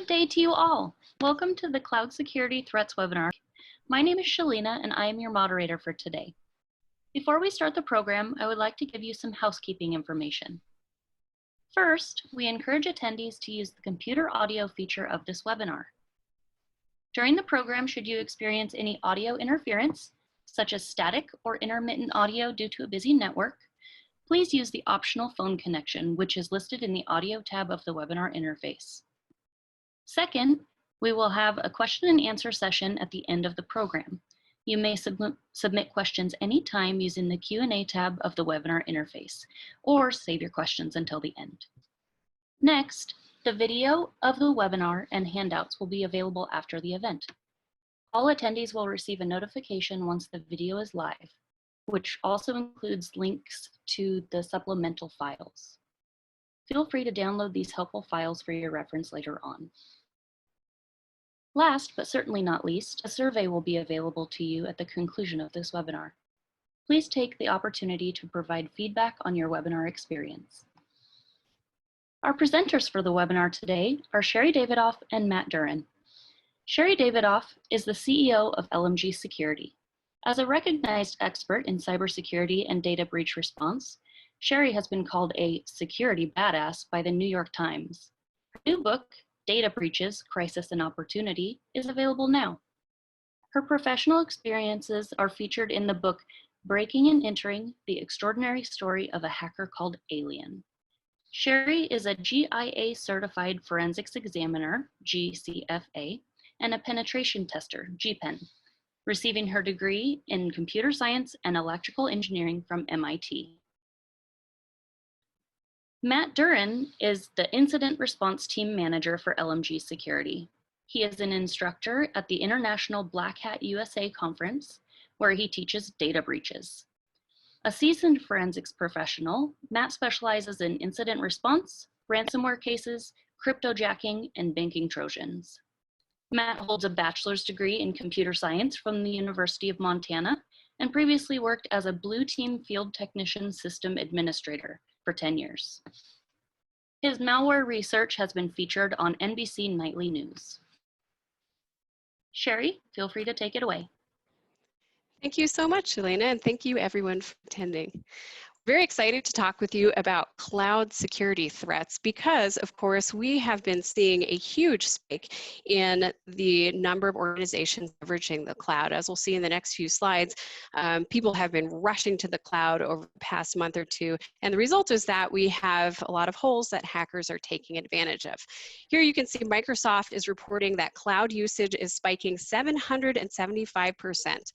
day to you all. Welcome to the Cloud Security Threats webinar. My name is Shalina and I am your moderator for today. Before we start the program, I would like to give you some housekeeping information. First, we encourage attendees to use the computer audio feature of this webinar. During the program, should you experience any audio interference, such as static or intermittent audio due to a busy network, please use the optional phone connection, which is listed in the audio tab of the webinar interface. Second, we will have a question and answer session at the end of the program. You may submit questions anytime using the Q&A tab of the webinar interface, or save your questions until the end. Next, the video of the webinar and handouts will be available after the event. All attendees will receive a notification once the video is live, which also includes links to the supplemental files. Feel free to download these helpful files for your reference later on. Last, but certainly not least, a survey will be available to you at the conclusion of this webinar. Please take the opportunity to provide feedback on your webinar experience. Our presenters for the webinar today are Sherry Davidoff and Matt Duran. Sherry Davidoff is the CEO of LMG Security. As a recognized expert in cybersecurity and data breach response, Sherry has been called a security badass by the New York Times. Her new book, Data Breaches, Crisis and Opportunity, is available now. Her professional experiences are featured in the book Breaking and Entering: The Extraordinary Story of a Hacker Called Alien. Sherry is a GIA certified forensics examiner, GCFA, and a penetration tester, GPEN, receiving her degree in computer science and electrical engineering from MIT. Matt Duran is the Incident Response Team Manager for LMG Security. He is an instructor at the International Black Hat USA Conference, where he teaches data breaches. A seasoned forensics professional, Matt specializes in incident response, ransomware cases, cryptojacking, and banking Trojans. Matt holds a bachelor's degree in computer science from the University of Montana and previously worked as a Blue Team Field Technician System Administrator for 10 years. His malware research has been featured on NBC Nightly News. Sherry, feel free to take it away. Thank you so much, Elena, and thank you everyone for attending. Very excited to talk with you about cloud security threats because, of course, we have been seeing a huge spike in the number of organizations leveraging the cloud. As we'll see in the next few slides, people have been rushing to the cloud over the past month or two, and the result is that we have a lot of holes that hackers are taking advantage of. Here you can see Microsoft is reporting that cloud usage is spiking 775%.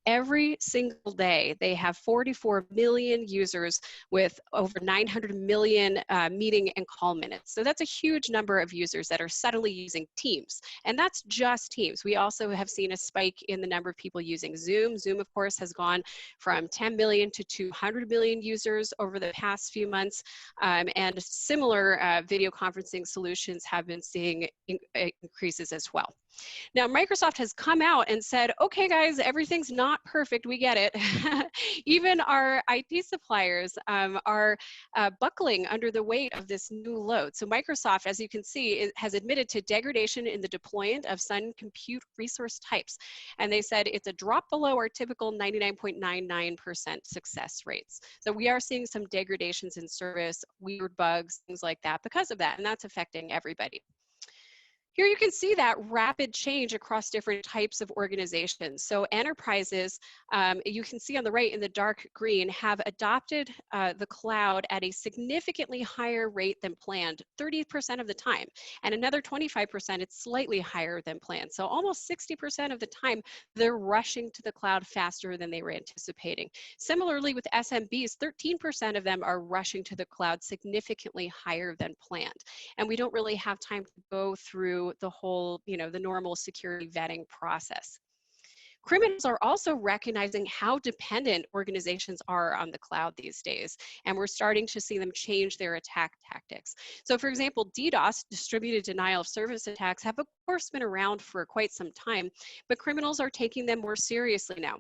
Every single day, they have 44 million users with over 900 million meeting and call minutes. So that's a huge number of users that are suddenly using Teams. And that's just Teams. We also have seen a spike in the number of people using Zoom. Zoom, of course, has gone from 10 million to 200 million users over the past few months. And similar video conferencing solutions have been seeing increases as well. Now, Microsoft has come out and said, okay, guys, everything's not perfect. We get it. Even our IT suppliers are buckling under the weight of this new load. So Microsoft, as you can see, has admitted to degradation in the deployment of Sun compute resource types. And they said it's a drop below our typical 99.99% success rates. So we are seeing some degradations in service, weird bugs, things like that because of that. And that's affecting everybody. Here you can see that rapid change across different types of organizations. So enterprises, you can see on the right in the dark green, have adopted the cloud at a significantly higher rate than planned, 30% of the time. And another 25%, it's slightly higher than planned. So almost 60% of the time, they're rushing to the cloud faster than they were anticipating. Similarly with SMBs, 13% of them are rushing to the cloud significantly higher than planned. And we don't really have time to go through the whole, the normal security vetting process. Criminals are also recognizing how dependent organizations are on the cloud these days, and we're starting to see them change their attack tactics. So for example, DDoS, distributed denial of service attacks, have of course been around for quite some time, but criminals are taking them more seriously now.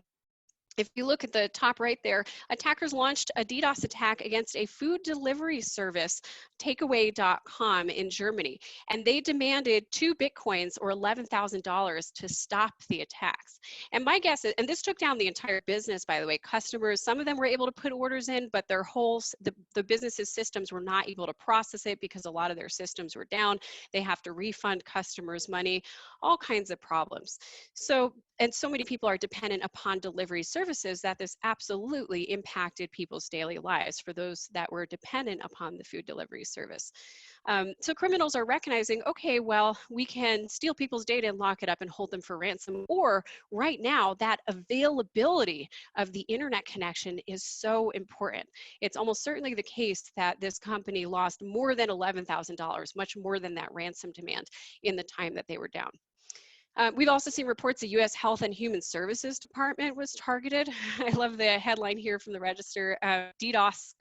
If you look at the top right there, attackers launched a DDoS attack against a food delivery service, takeaway.com in Germany, and they demanded 2 Bitcoins or $11,000 to stop the attacks. And my guess is, and this took down the entire business, by the way, customers, some of them were able to put orders in, but their whole, the business's systems were not able to process it because a lot of their systems were down. They have to refund customers money, all kinds of problems. So, and so many people are dependent upon delivery services that this absolutely impacted people's daily lives for those that were dependent upon the food delivery service. So criminals are recognizing, okay, well, we can steal people's data and lock it up and hold them for ransom. Or right now, that availability of the internet connection is so important. It's almost certainly the case that this company lost more than $11,000, much more than that ransom demand in the time that they were down. We've also seen reports the U.S. Health and Human Services Department was targeted. I love the headline here from the Register, DDoS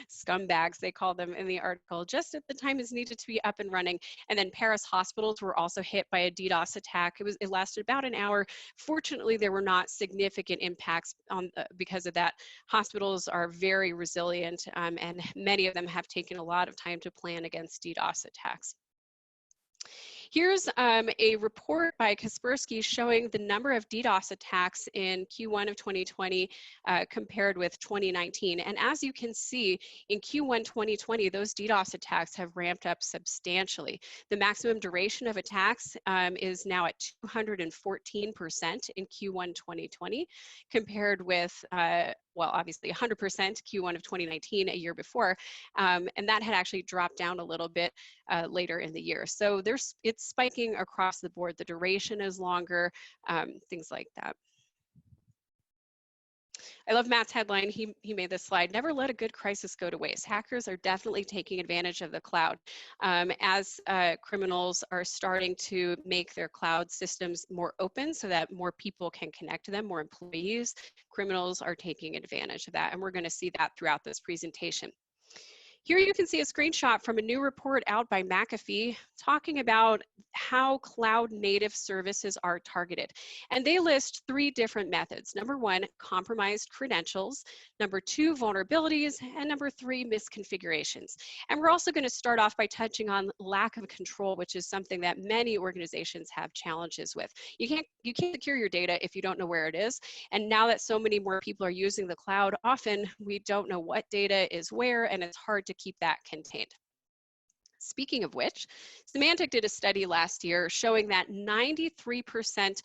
scumbags, they call them in the article, just at the time is needed to be up and running. And then Paris hospitals were also hit by a DDoS attack. It lasted about an hour. Fortunately, there were not significant impacts because of that. Hospitals are very resilient, and many of them have taken a lot of time to plan against DDoS attacks. Here's a report by Kaspersky showing the number of DDoS attacks in Q1 of 2020 compared with 2019. And as you can see, in Q1 2020, those DDoS attacks have ramped up substantially. The maximum duration of attacks is now at 214% in Q1 2020, compared with well, obviously 100% Q1 of 2019, a year before, and that had actually dropped down a little bit later in the year. So it's spiking across the board. The duration is longer, things like that. I love Matt's headline. He made this slide. Never let a good crisis go to waste. Hackers are definitely taking advantage of the cloud as criminals are starting to make their cloud systems more open so that more people can connect to them, more employees. Criminals are taking advantage of that, and we're going to see that throughout this presentation. Here you can see a screenshot from a new report out by McAfee talking about how cloud native services are targeted. And they list 3 different methods. Number 1, compromised credentials. Number 2, vulnerabilities. And number 3, misconfigurations. And we're also going to start off by touching on lack of control, which is something that many organizations have challenges with. You can't secure your data if you don't know where it is. And now that so many more people are using the cloud, often we don't know what data is where, and it's hard to keep that contained. Speaking of which, Symantec did a study last year showing that 93%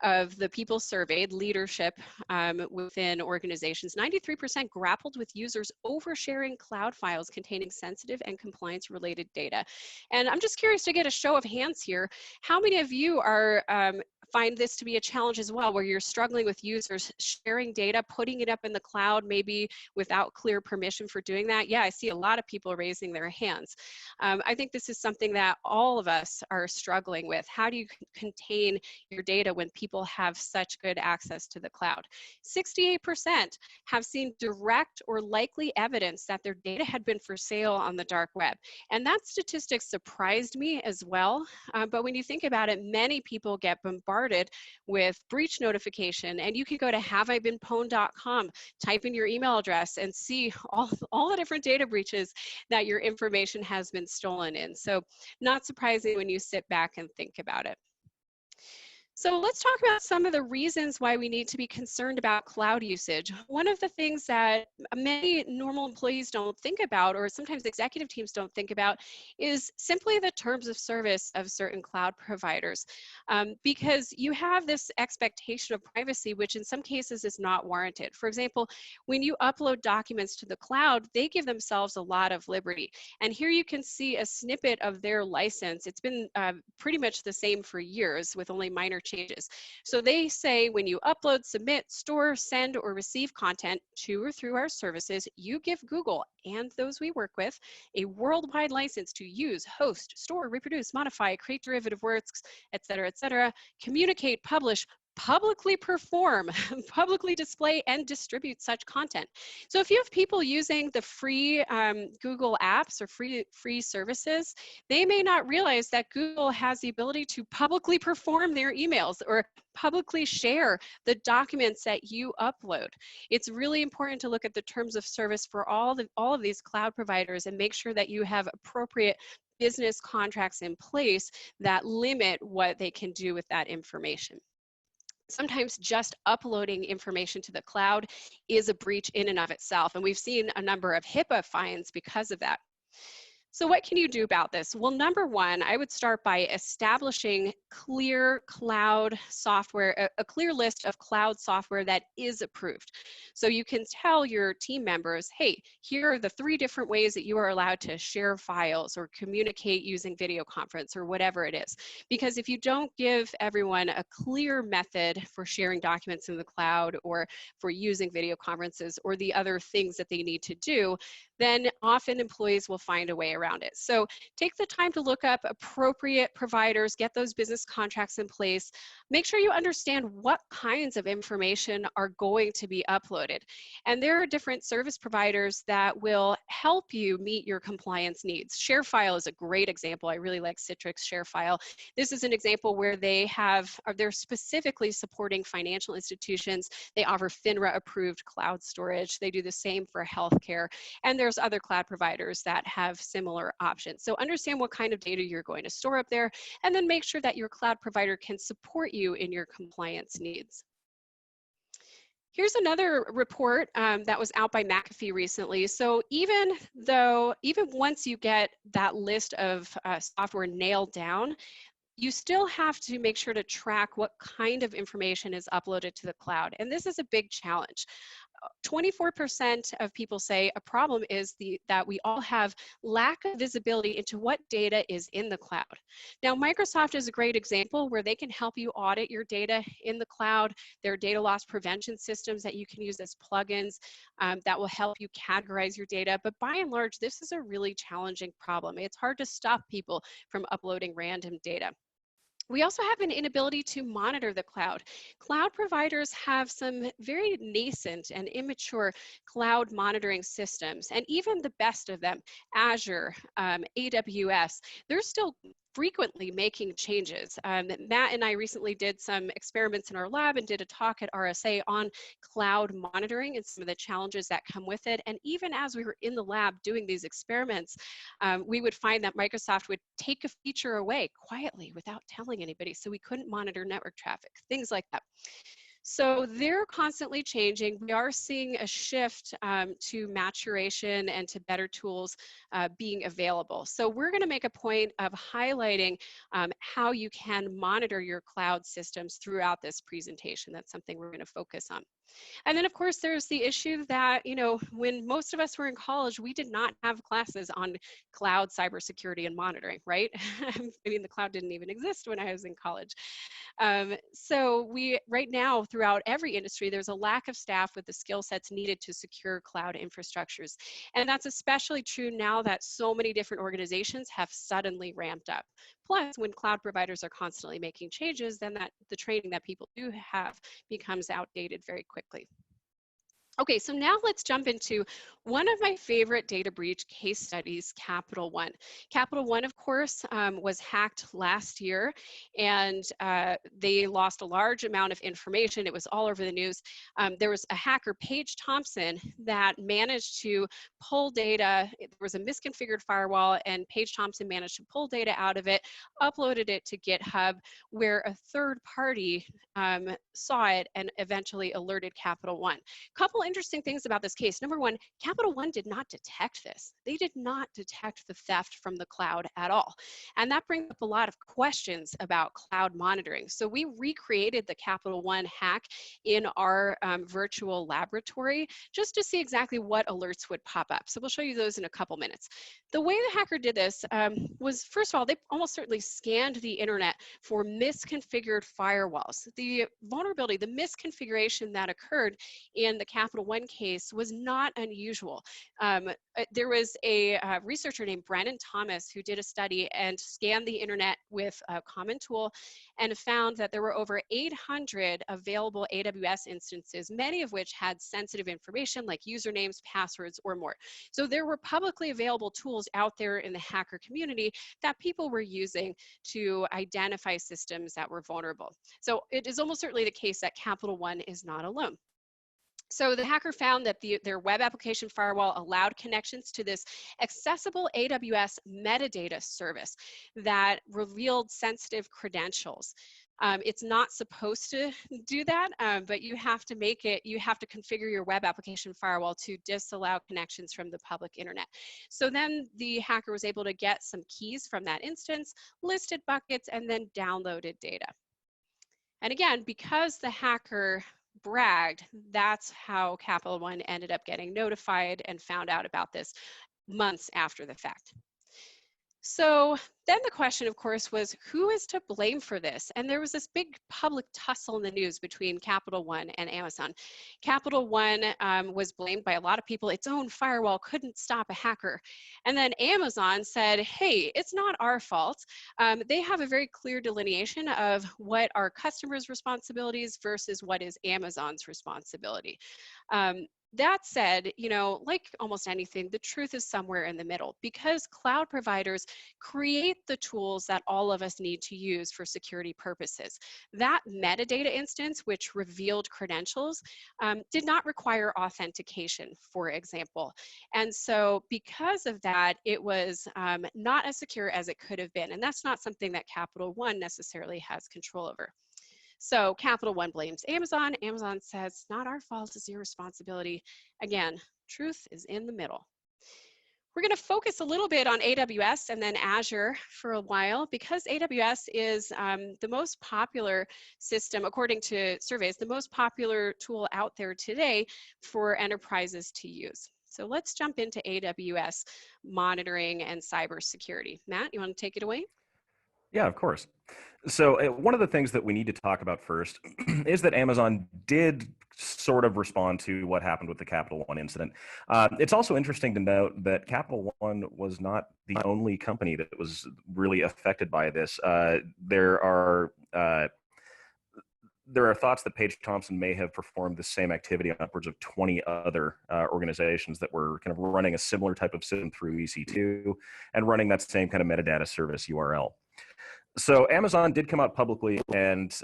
of the people surveyed, leadership within organizations, 93% grappled with users oversharing cloud files containing sensitive and compliance-related data. And I'm just curious to get a show of hands here. How many of you are find this to be a challenge as well, where you're struggling with users sharing data, putting it up in the cloud, maybe without clear permission for doing that? Yeah, I see a lot of people raising their hands. I think this is something that all of us are struggling with. How do you contain your data when people have such good access to the cloud? 68% have seen direct or likely evidence that their data had been for sale on the dark web. And that statistic surprised me as well. But when you think about it, many people get bombarded with breach notification, and you can go to haveibeenpwned.com, type in your email address, and see all the different data breaches that your information has been stolen in. So not surprising when you sit back and think about it. So let's talk about some of the reasons why we need to be concerned about cloud usage. One of the things that many normal employees don't think about, or sometimes executive teams don't think about, is simply the terms of service of certain cloud providers. Because you have this expectation of privacy, which in some cases is not warranted. For example, when you upload documents to the cloud, they give themselves a lot of liberty. And here you can see a snippet of their license. It's been pretty much the same for years with only minor changes. So they say when you upload, submit, store, send, or receive content to or through our services, you give Google and those we work with a worldwide license to use, host, store, reproduce, modify, create derivative works, et cetera, communicate, publish, publicly perform, publicly display and distribute such content. So if you have people using the free Google apps or free services, they may not realize that Google has the ability to publicly perform their emails or publicly share the documents that you upload. It's really important to look at the terms of service for all of these cloud providers and make sure that you have appropriate business contracts in place that limit what they can do with that information. Sometimes just uploading information to the cloud is a breach in and of itself, and we've seen a number of HIPAA fines because of that. So what can you do about this? Well, number one, I would start by establishing clear cloud software, a clear list of cloud software that is approved. So you can tell your team members, hey, here are the 3 different ways that you are allowed to share files or communicate using video conference or whatever it is. Because if you don't give everyone a clear method for sharing documents in the cloud or for using video conferences or the other things that they need to do, then often employees will find a way around it. So take the time to look up appropriate providers, get those business contracts in place, make sure you understand what kinds of information are going to be uploaded. And there are different service providers that will help you meet your compliance needs. ShareFile is a great example. I really like Citrix ShareFile. This is an example where they're specifically supporting financial institutions. They offer FINRA approved cloud storage. They do the same for healthcare. And there's other cloud providers that have similar options. So understand what kind of data you're going to store up there, and then make sure that your cloud provider can support you in your compliance needs. Here's another report that was out by McAfee recently. So even once you get that list of software nailed down, you still have to make sure to track what kind of information is uploaded to the cloud. And this is a big challenge. 24% of people say a problem is that we all have lack of visibility into what data is in the cloud. Now, Microsoft is a great example where they can help you audit your data in the cloud. There are data loss prevention systems that you can use as plugins that will help you categorize your data. But by and large, this is a really challenging problem. It's hard to stop people from uploading random data. We also have an inability to monitor the cloud. Cloud providers have some very nascent and immature cloud monitoring systems, and even the best of them, Azure, AWS, they're still frequently making changes. Matt and I recently did some experiments in our lab and did a talk at RSA on cloud monitoring and some of the challenges that come with it. And even as we were in the lab doing these experiments, we would find that Microsoft would take a feature away quietly without telling anybody, so we couldn't monitor network traffic, things like that. So they're constantly changing. We are seeing a shift to maturation and to better tools being available. So we're going to make a point of highlighting how you can monitor your cloud systems throughout this presentation. That's something we're going to focus on. And then, of course, there's the issue that, when most of us were in college, we did not have classes on cloud cybersecurity and monitoring, right? I mean, the cloud didn't even exist when I was in college. So right now, throughout every industry, there's a lack of staff with the skill sets needed to secure cloud infrastructures. And that's especially true now that so many different organizations have suddenly ramped up. Plus, when cloud providers are constantly making changes, then the training that people do have becomes outdated very quickly. Okay, so now let's jump into one of my favorite data breach case studies, Capital One. Capital One, of course, was hacked last year, and they lost a large amount of information. It was all over the news. There was a hacker, Paige Thompson, that managed to pull data. There was a misconfigured firewall, and Paige Thompson managed to pull data out of it, uploaded it to GitHub, where a third party saw it and eventually alerted Capital One. Couple interesting things about this case. Number one, Capital One did not detect this. They did not detect the theft from the cloud at all. And that brings up a lot of questions about cloud monitoring. So we recreated the Capital One hack in our virtual laboratory just to see exactly what alerts would pop up. So we'll show you those in a couple minutes. The way the hacker did this was, first of all, they almost certainly scanned the internet for misconfigured firewalls. The vulnerability, the misconfiguration that occurred in the Capital Capital One case was not unusual. There was a researcher named Brennan Thomas who did a study and scanned the internet with a common tool and found that there were over 800 available AWS instances, many of which had sensitive information like usernames, passwords, or more. So there were publicly available tools out there in the hacker community that people were using to identify systems that were vulnerable. So it is almost certainly the case that Capital One is not alone. So the hacker found that their web application firewall allowed connections to this accessible AWS metadata service that revealed sensitive credentials. It's not supposed to do that, but you have to configure your web application firewall to disallow connections from the public internet. So then the hacker was able to get some keys from that instance, listed buckets, and then downloaded data. And again, because the hacker bragged, that's how Capital One ended up getting notified and found out about this months after the fact. So then the question, of course, was who is to blame for this? And there was this big public tussle in the news between Capital One and Amazon. Capital One was blamed by a lot of people. Its own firewall couldn't stop a hacker. And then Amazon said, hey, it's not our fault. They have a very clear delineation of what are customers' responsibilities versus what is Amazon's responsibility. That said, like almost anything, the truth is somewhere in the middle because cloud providers create the tools that all of us need to use for security purposes. That metadata instance, which revealed credentials, did not require authentication, for example. And so because of that, it was not as secure as it could have been. And that's not something that Capital One necessarily has control over. So Capital One blames Amazon. Amazon says, it's not our fault, it's your responsibility. Again, truth is in the middle. We're going to focus a little bit on AWS and then Azure for a while because AWS is the most popular system, according to surveys, the most popular tool out there today for enterprises to use. So let's jump into AWS monitoring and cybersecurity. Matt, you want to take it away? Yeah, of course. So one of the things that we need to talk about first is that Amazon did sort of respond to what happened with the Capital One incident. It's also interesting to note that Capital One was not the only company that was really affected by this. There are thoughts that Paige Thompson may have performed the same activity on upwards of 20 other organizations that were kind of running a similar type of system through EC2 and running that same kind of metadata service URL. So Amazon did come out publicly, and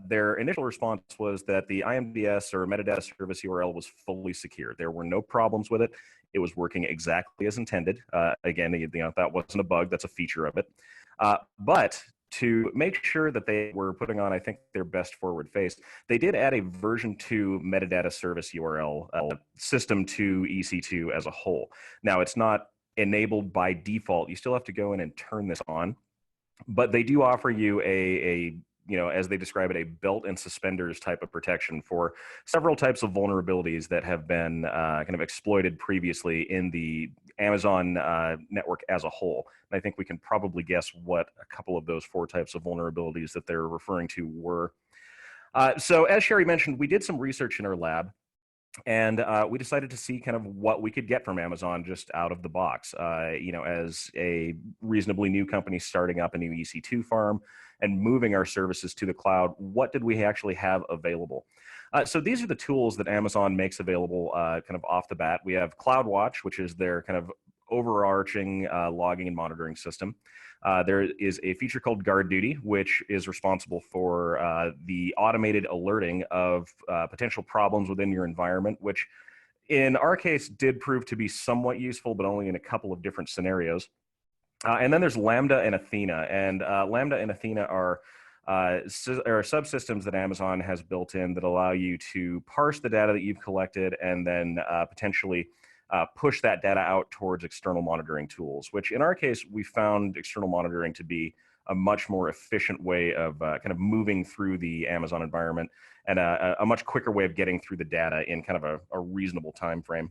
their initial response was that the IMDS or metadata service URL was fully secure. There were no problems with it. It was working exactly as intended. Again, that wasn't a bug. That's a feature of it. But to make sure that they were putting on, I think, their best forward face, they did add a version 2 metadata service URL system to EC2 as a whole. Now, it's not enabled by default. You still have to go in and turn this on. But they do offer you as they describe it, a belt and suspenders type of protection for several types of vulnerabilities that have been kind of exploited previously in the Amazon network as a whole. And I think we can probably guess what a couple of those 4 types of vulnerabilities that they're referring to were. So as Sherry mentioned, we did some research in our lab. And we decided to see kind of what we could get from Amazon just out of the box. As a reasonably new company starting up a new EC2 farm and moving our services to the cloud, what did we actually have available? So these are the tools that Amazon makes available kind of off the bat. We have CloudWatch, which is their kind of overarching logging and monitoring system. There is a feature called Guard Duty, which is responsible for the automated alerting of potential problems within your environment, which in our case did prove to be somewhat useful, but only in a couple of different scenarios. And then there's Lambda and Athena. And Lambda and Athena are subsystems that Amazon has built in that allow you to parse the data that you've collected and then potentially push that data out towards external monitoring tools, which in our case, we found external monitoring to be a much more efficient way of kind of moving through the Amazon environment and a much quicker way of getting through the data in kind of a reasonable time frame.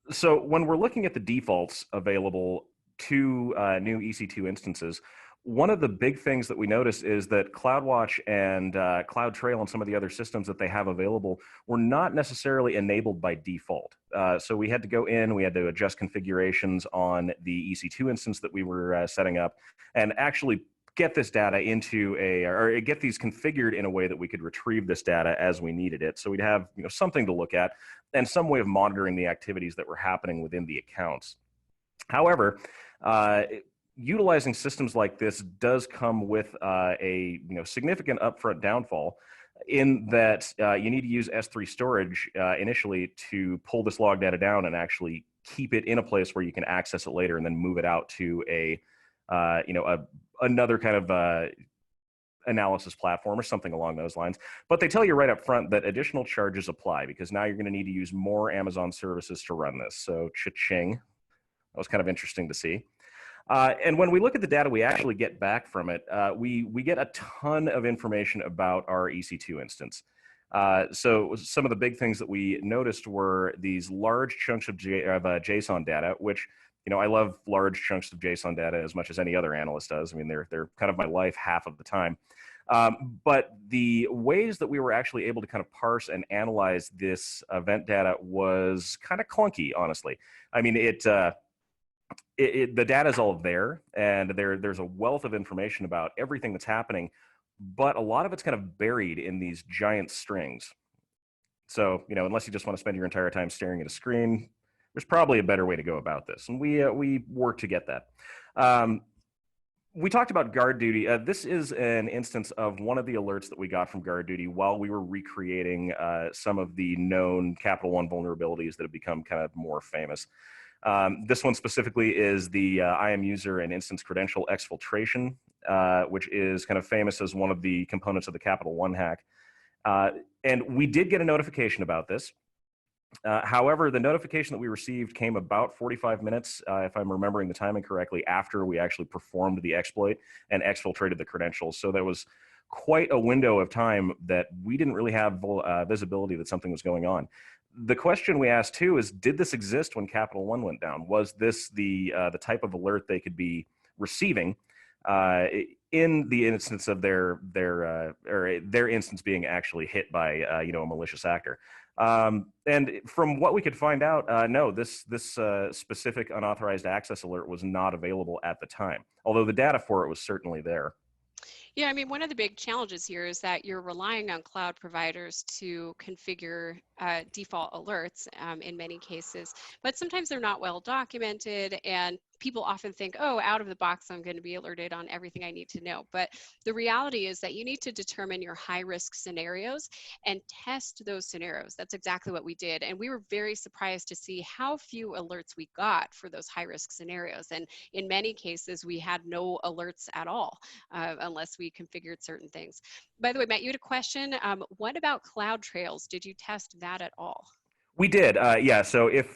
So when we're looking at the defaults available to new EC2 instances, one of the big things that we noticed is that CloudWatch and CloudTrail and some of the other systems that they have available were not necessarily enabled by default. So we had to go in, we had to adjust configurations on the EC2 instance that we were setting up, and actually get this data into or get these configured in a way that we could retrieve this data as we needed it. So we'd have something to look at and some way of monitoring the activities that were happening within the accounts. However, utilizing systems like this does come with a significant upfront downfall, in that you need to use S3 storage initially to pull this log data down and actually keep it in a place where you can access it later and then move it out to another kind of analysis platform or something along those lines. But they tell you right up front that additional charges apply, because now you're going to need to use more Amazon services to run this. So cha-ching. That was kind of interesting to see. And when we look at the data we actually get back from it, we get a ton of information about our EC2 instance. So some of the big things that we noticed were these large chunks of JSON data, which, I love large chunks of JSON data as much as any other analyst does. I mean, they're kind of my life half of the time. But the ways that we were actually able to kind of parse and analyze this event data was kind of clunky, honestly. I mean, the data is all there, and there's a wealth of information about everything that's happening, but a lot of it's kind of buried in these giant strings. So, unless you just want to spend your entire time staring at a screen, there's probably a better way to go about this, and we work to get that. We talked about guard duty. This is an instance of one of the alerts that we got from guard duty while we were recreating some of the known Capital One vulnerabilities that have become kind of more famous. This one specifically is the IAM user and instance credential exfiltration, which is kind of famous as one of the components of the Capital One hack. And we did get a notification about this. However, the notification that we received came about 45 minutes, if I'm remembering the timing correctly, after we actually performed the exploit and exfiltrated the credentials. So there was quite a window of time that we didn't really have visibility that something was going on. The question we asked too is, did this exist when Capital One went down? Was this the type of alert they could be receiving in the instance of their instance being actually hit by a malicious actor? And from what we could find out, no, this specific unauthorized access alert was not available at the time, although the data for it was certainly there. Yeah, I mean, one of the big challenges here is that you're relying on cloud providers to configure default alerts in many cases, but sometimes they're not well documented, and people often think, oh, out of the box, I'm going to be alerted on everything I need to know. But the reality is that you need to determine your high-risk scenarios and test those scenarios. That's exactly what we did. And we were very surprised to see how few alerts we got for those high-risk scenarios. And in many cases, we had no alerts at all, unless we configured certain things. By the way, Matt, you had a question. What about CloudTrails? Did you test that at all? We did, yeah. So if,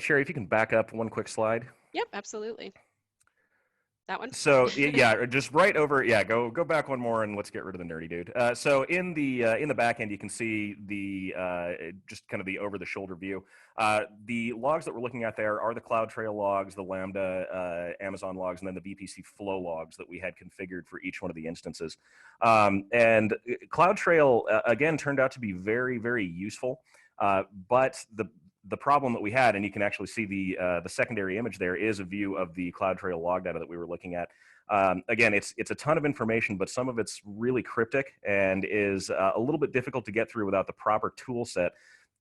Sherry, if you can back up one quick slide. Yep, absolutely. That one? So yeah, just right over. Yeah, go back one more, and let's get rid of the nerdy dude. So in the back end, you can see the just kind of the over-the-shoulder view. The logs that we're looking at there are the CloudTrail logs, the Lambda Amazon logs, and then the VPC flow logs that we had configured for each one of the instances. And CloudTrail again turned out to be very, very useful. But the problem that we had, and you can actually see the secondary image there, is a view of the CloudTrail log data that we were looking at. Again, it's a ton of information, but some of it's really cryptic and is a little bit difficult to get through without the proper tool set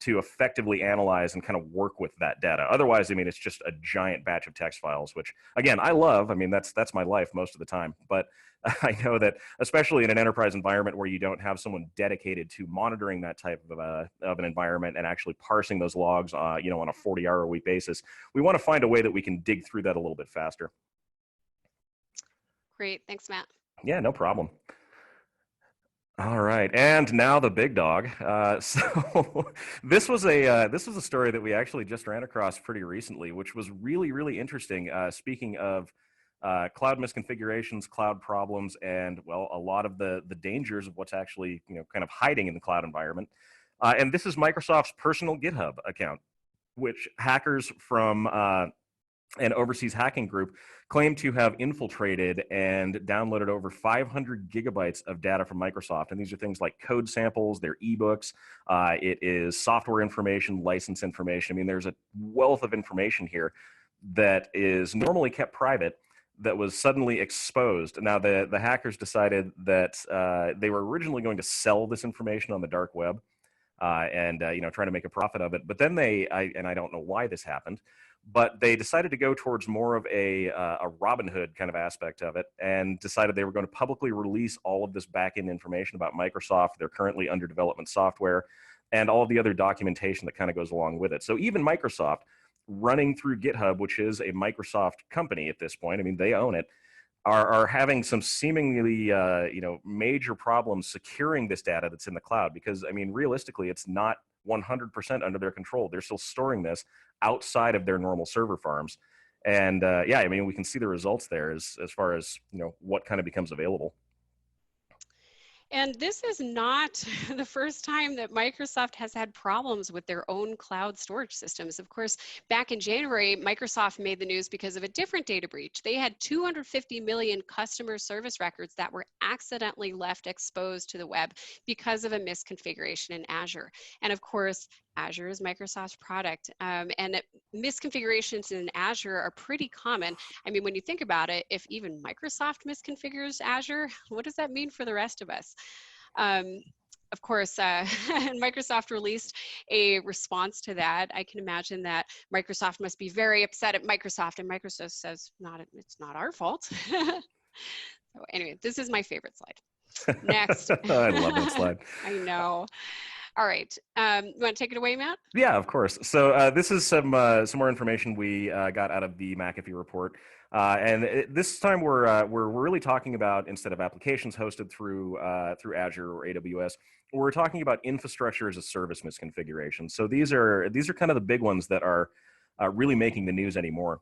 to effectively analyze and kind of work with that data. Otherwise, I mean, it's just a giant batch of text files, which again, I love. I mean, that's my life most of the time. But I know that especially in an enterprise environment where you don't have someone dedicated to monitoring that type of an environment and actually parsing those logs, on a 40-hour-a-week basis, we want to find a way that we can dig through that a little bit faster. Great, thanks, Matt. Yeah, no problem. All right, and now the big dog. So this was a story that we actually just ran across pretty recently, which was really, really interesting. Speaking of cloud misconfigurations, cloud problems, and well, a lot of the dangers of what's actually kind of hiding in the cloud environment. And this is Microsoft's personal GitHub account, which hackers from an overseas hacking group claimed to have infiltrated and downloaded over 500 gigabytes of data from Microsoft. And these are things like code samples, their ebooks, it is software information, license information. I mean, there's a wealth of information here that is normally kept private that was suddenly exposed. Now, the hackers decided that they were originally going to sell this information on the dark web and trying to make a profit of it. But then I don't know why this happened, but they decided to go towards more of a Robin Hood kind of aspect of it, and decided they were going to publicly release all of this back-end information about Microsoft, their currently under development software, and all of the other documentation that kind of goes along with it. So even Microsoft, running through GitHub, which is a Microsoft company at this point, I mean, they own it, are having some seemingly major problems securing this data that's in the cloud, because I mean, realistically, it's not 100% under their control. They're still storing this outside of their normal server farms, and yeah, I mean, we can see the results there as far as what kind of becomes available. And this is not the first time that Microsoft has had problems with their own cloud storage systems. Of course, back in January, Microsoft made the news because of a different data breach. They had 250 million customer service records that were accidentally left exposed to the web because of a misconfiguration in Azure. And of course, Azure is Microsoft's product, and misconfigurations in Azure are pretty common. I mean, when you think about it, if even Microsoft misconfigures Azure, what does that mean for the rest of us? Of course, Microsoft released a response to that. I can imagine that Microsoft must be very upset at Microsoft, and Microsoft says, it's not our fault. So anyway, this is my favorite slide. Next. I love that slide. I know. All right. You want to take it away, Matt? Yeah, of course. So this is some more information we got out of the McAfee report, and this time we're really talking about, instead of applications hosted through Azure or AWS, we're talking about infrastructure as a service misconfiguration. So these are kind of the big ones that are really making the news anymore.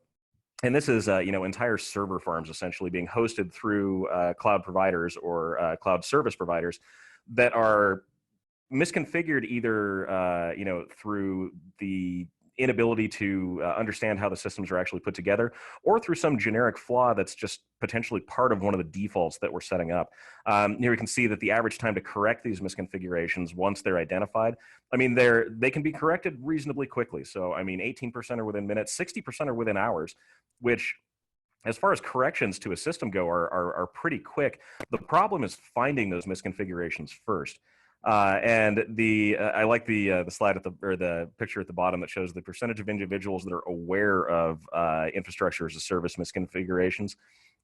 And this is entire server farms essentially being hosted through cloud providers or cloud service providers that are misconfigured either through the inability to understand how the systems are actually put together, or through some generic flaw that's just potentially part of one of the defaults that we're setting up. Here we can see that the average time to correct these misconfigurations, once they're identified, I mean, they can be corrected reasonably quickly. So I mean, 18% are within minutes, 60% are within hours, which, as far as corrections to a system go, are pretty quick. The problem is finding those misconfigurations first. And I like the slide the picture at the bottom that shows the percentage of individuals that are aware of infrastructure as a service misconfigurations.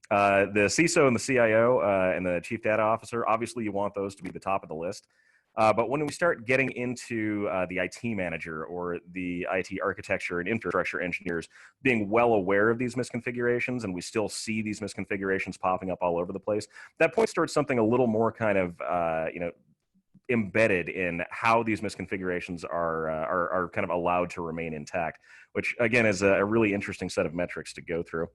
The CISO and the CIO and the chief data officer, obviously you want those to be the top of the list. But when we start getting into the IT manager or the IT architecture and infrastructure engineers being well aware of these misconfigurations, and we still see these misconfigurations popping up all over the place, that points towards something a little more kind of embedded in how these misconfigurations are kind of allowed to remain intact, which again is a really interesting set of metrics to go through.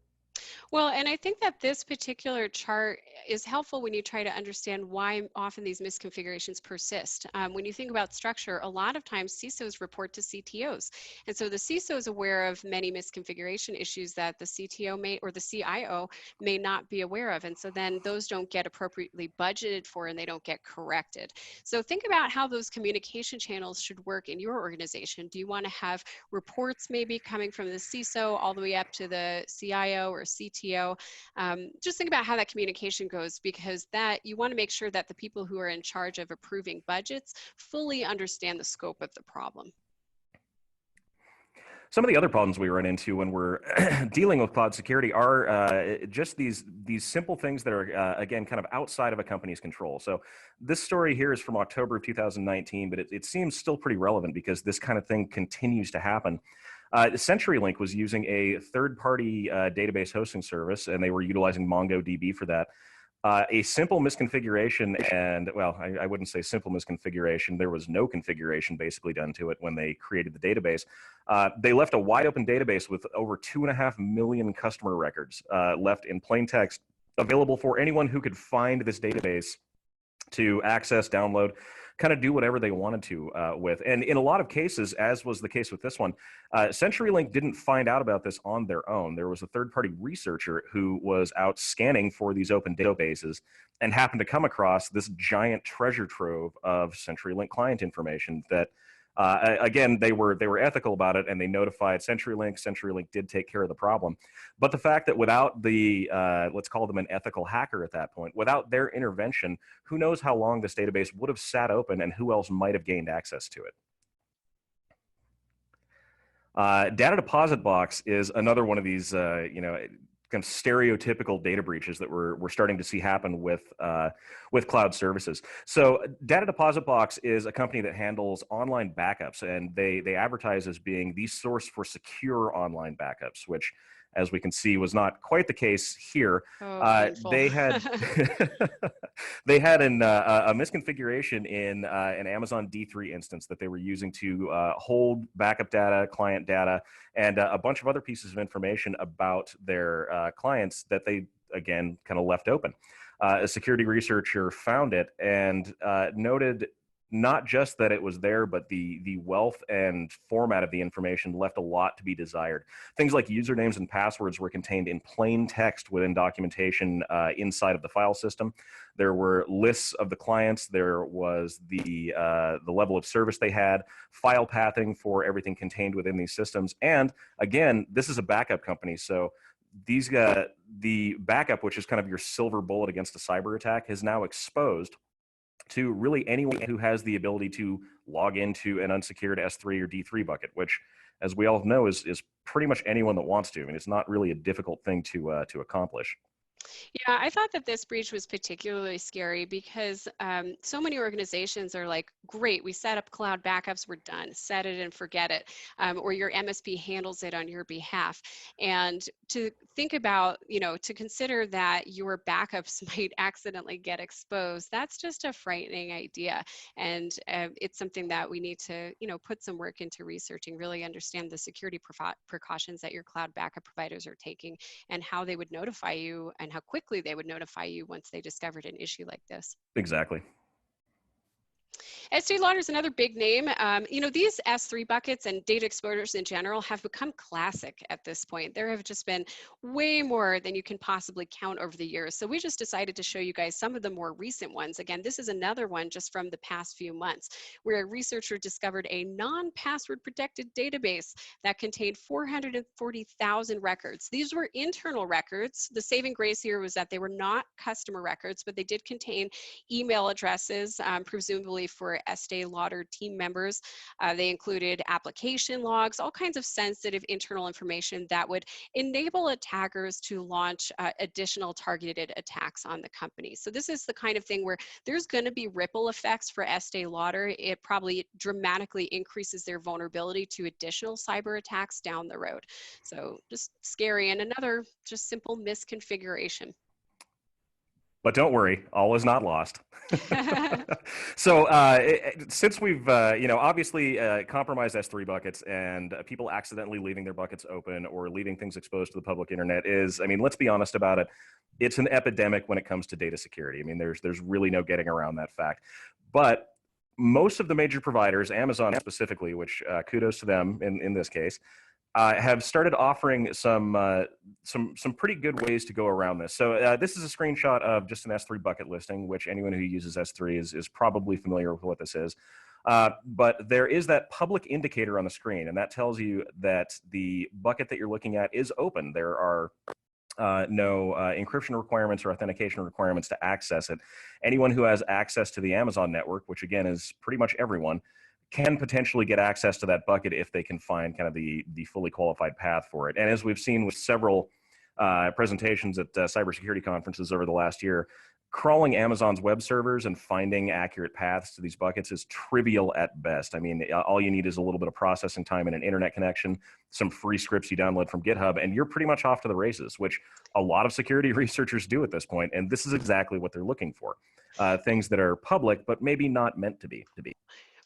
Well, and I think that this particular chart is helpful when you try to understand why often these misconfigurations persist. When you think about structure, a lot of times CISOs report to CTOs. And so the CISO is aware of many misconfiguration issues that the CTO may, or the CIO may not be aware of. And so then those don't get appropriately budgeted for and they don't get corrected. So think about how those communication channels should work in your organization. Do you want to have reports maybe coming from the CISO all the way up to the CIO or CTO? Just think about how that communication goes, because that you want to make sure that the people who are in charge of approving budgets fully understand the scope of the problem. Some of the other problems we run into when we're dealing with cloud security are just these simple things that are, again, kind of outside of a company's control. So this story here is from October of 2019, but it seems still pretty relevant because this kind of thing continues to happen. CenturyLink was using a third-party database hosting service, and they were utilizing MongoDB for that. A simple misconfiguration, and well, I wouldn't say simple misconfiguration. There was no configuration basically done to it when they created the database. They left a wide open database with over 2.5 million customer records left in plain text, available for anyone who could find this database to access, download, kind of do whatever they wanted to with. And in a lot of cases, as was the case with this one, CenturyLink didn't find out about this on their own. There was a third-party researcher who was out scanning for these open databases and happened to come across this giant treasure trove of CenturyLink client information that, again, they were ethical about it, and they notified CenturyLink. CenturyLink did take care of the problem. But the fact that without the, let's call them an ethical hacker at that point, without their intervention, who knows how long this database would have sat open and who else might have gained access to it. Data deposit box is another one of these, kind of stereotypical data breaches that we're starting to see happen with cloud services. So Data Deposit Box is a company that handles online backups, and they advertise as being the source for secure online backups, which, as we can see, was not quite the case here. They had they had a misconfiguration in an Amazon D3 instance that they were using to hold backup data, client data, and a bunch of other pieces of information about their clients that they, again, kind of left open. A security researcher found it and noted not just that it was there, but the wealth and format of the information left a lot to be desired. Things like usernames and passwords were contained in plain text within documentation inside of the file system. There were lists of the clients. There was the level of service they had, file pathing for everything contained within these systems. And again, this is a backup company, so the backup, which is kind of your silver bullet against a cyber attack, is now exposed to really anyone who has the ability to log into an unsecured S3 or D3 bucket, which, as we all know, is pretty much anyone that wants to. I mean, it's not really a difficult thing to accomplish. Yeah, I thought that this breach was particularly scary because so many organizations are like, great, we set up cloud backups, we're done, set it and forget it, or your MSP handles it on your behalf. And to think about, to consider that your backups might accidentally get exposed, that's just a frightening idea. And it's something that we need to, put some work into researching, really understand the security precautions that your cloud backup providers are taking and how they would notify you and how quickly they would notify you once they discovered an issue like this. Exactly. Estee Lauder is another big name. These S3 buckets and data exposures in general have become classic at this point. There have just been way more than you can possibly count over the years. So we just decided to show you guys some of the more recent ones. Again, this is another one just from the past few months where a researcher discovered a non-password protected database that contained 440,000 records. These were internal records. The saving grace here was that they were not customer records, but they did contain email addresses, presumably for Estee Lauder team members. They included application logs, all kinds of sensitive internal information that would enable attackers to launch additional targeted attacks on the company. So this is the kind of thing where there's going to be ripple effects for Estee Lauder. It probably dramatically increases their vulnerability to additional cyber attacks down the road. So just scary, and another just simple misconfiguration. But don't worry, all is not lost. So since we've, obviously compromised S3 buckets and people accidentally leaving their buckets open or leaving things exposed to the public internet is, let's be honest about it, it's an epidemic when it comes to data security. There's really no getting around that fact. But most of the major providers, Amazon specifically, which kudos to them in this case, have started offering some pretty good ways to go around this. So this is a screenshot of just an S3 bucket listing, which anyone who uses S3 is probably familiar with what this is. But there is that public indicator on the screen, and that tells you that the bucket that you're looking at is open. There are no encryption requirements or authentication requirements to access it. Anyone who has access to the Amazon network, which again is pretty much everyone, can potentially get access to that bucket if they can find kind of the fully qualified path for it. And as we've seen with several presentations at cybersecurity conferences over the last year, crawling Amazon's web servers and finding accurate paths to these buckets is trivial at best. All you need is a little bit of processing time and an internet connection, some free scripts you download from GitHub, and you're pretty much off to the races, which a lot of security researchers do at this point. And this is exactly what they're looking for. Things that are public, but maybe not meant to be.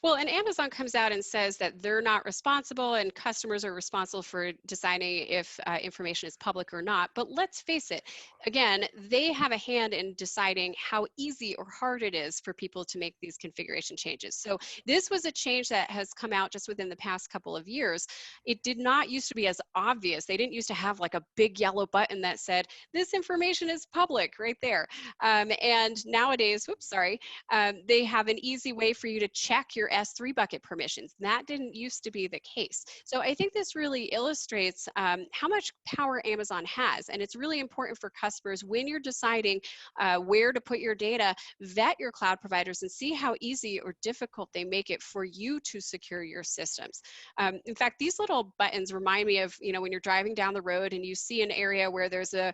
Well, and Amazon comes out and says that they're not responsible and customers are responsible for deciding if information is public or not. But let's face it, again, they have a hand in deciding how easy or hard it is for people to make these configuration changes. So this was a change that has come out just within the past couple of years. It did not used to be as obvious. They didn't used to have like a big yellow button that said, this information is public right there. And nowadays, whoops, sorry, they have an easy way for you to check your S3 bucket permissions. That didn't used to be the case. So I think this really illustrates how much power Amazon has. And it's really important for customers when you're deciding where to put your data, vet your cloud providers and see how easy or difficult they make it for you to secure your systems. In fact, these little buttons remind me of, when you're driving down the road and you see an area where there's a,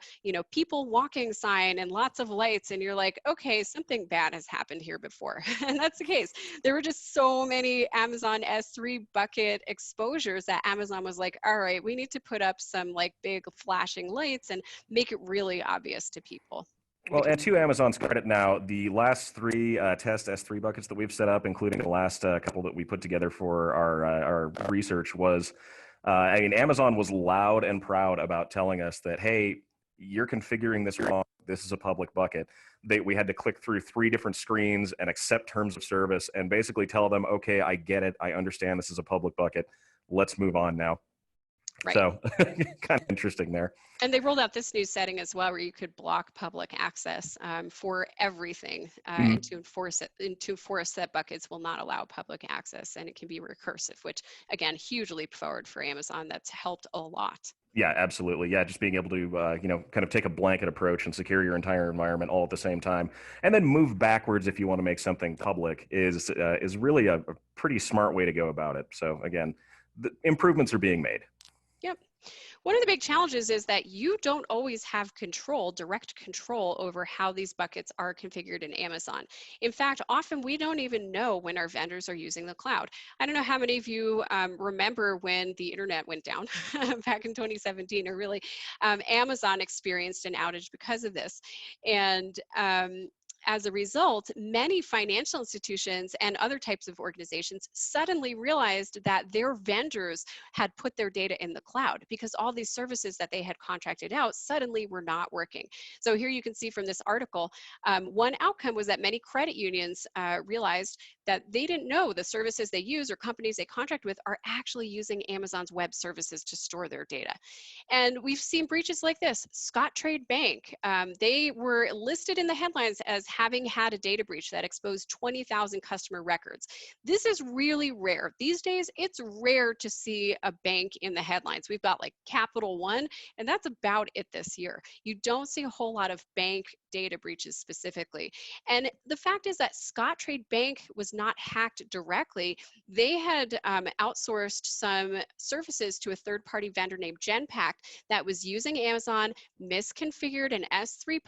people walking sign and lots of lights and you're like, okay, something bad has happened here before. And that's the case. There were just so many Amazon S3 bucket exposures that Amazon was like, all right, we need to put up some like big flashing lights and make it really obvious to people. Well, and to Amazon's credit now, the last 3 test S3 buckets that we've set up, including the last couple that we put together for our research, was, Amazon was loud and proud about telling us that, hey, you're configuring this wrong. This is a public bucket. We had to click through 3 different screens and accept terms of service and basically tell them, okay, I get it. I understand this is a public bucket. Let's move on now. Right. So kind of interesting there. And they rolled out this new setting as well, where you could block public access for everything, and to enforce that buckets will not allow public access, and it can be recursive, which again, huge leap forward for Amazon. That's helped a lot. Yeah, absolutely. Yeah, just being able to, kind of take a blanket approach and secure your entire environment all at the same time, and then move backwards if you want to make something public is really a pretty smart way to go about it. So again, the improvements are being made. Yep. One of the big challenges is that you don't always have direct control over how these buckets are configured in Amazon. In fact, often we don't even know when our vendors are using the cloud. I don't know how many of you remember when the internet went down back in 2017, or really Amazon experienced an outage because of this. And as a result, many financial institutions and other types of organizations suddenly realized that their vendors had put their data in the cloud because all these services that they had contracted out suddenly were not working. So here you can see from this article, one outcome was that many credit unions realized that they didn't know the services they use or companies they contract with are actually using Amazon's web services to store their data. And we've seen breaches like this. Scottrade Bank, they were listed in the headlines as having had a data breach that exposed 20,000 customer records. This is really rare. These days, it's rare to see a bank in the headlines. We've got like Capital One, and that's about it this year. You don't see a whole lot of bank data breaches specifically. And the fact is that Scottrade Bank was not hacked directly. They had outsourced some services to a third-party vendor named Genpact that was using Amazon, misconfigured an S3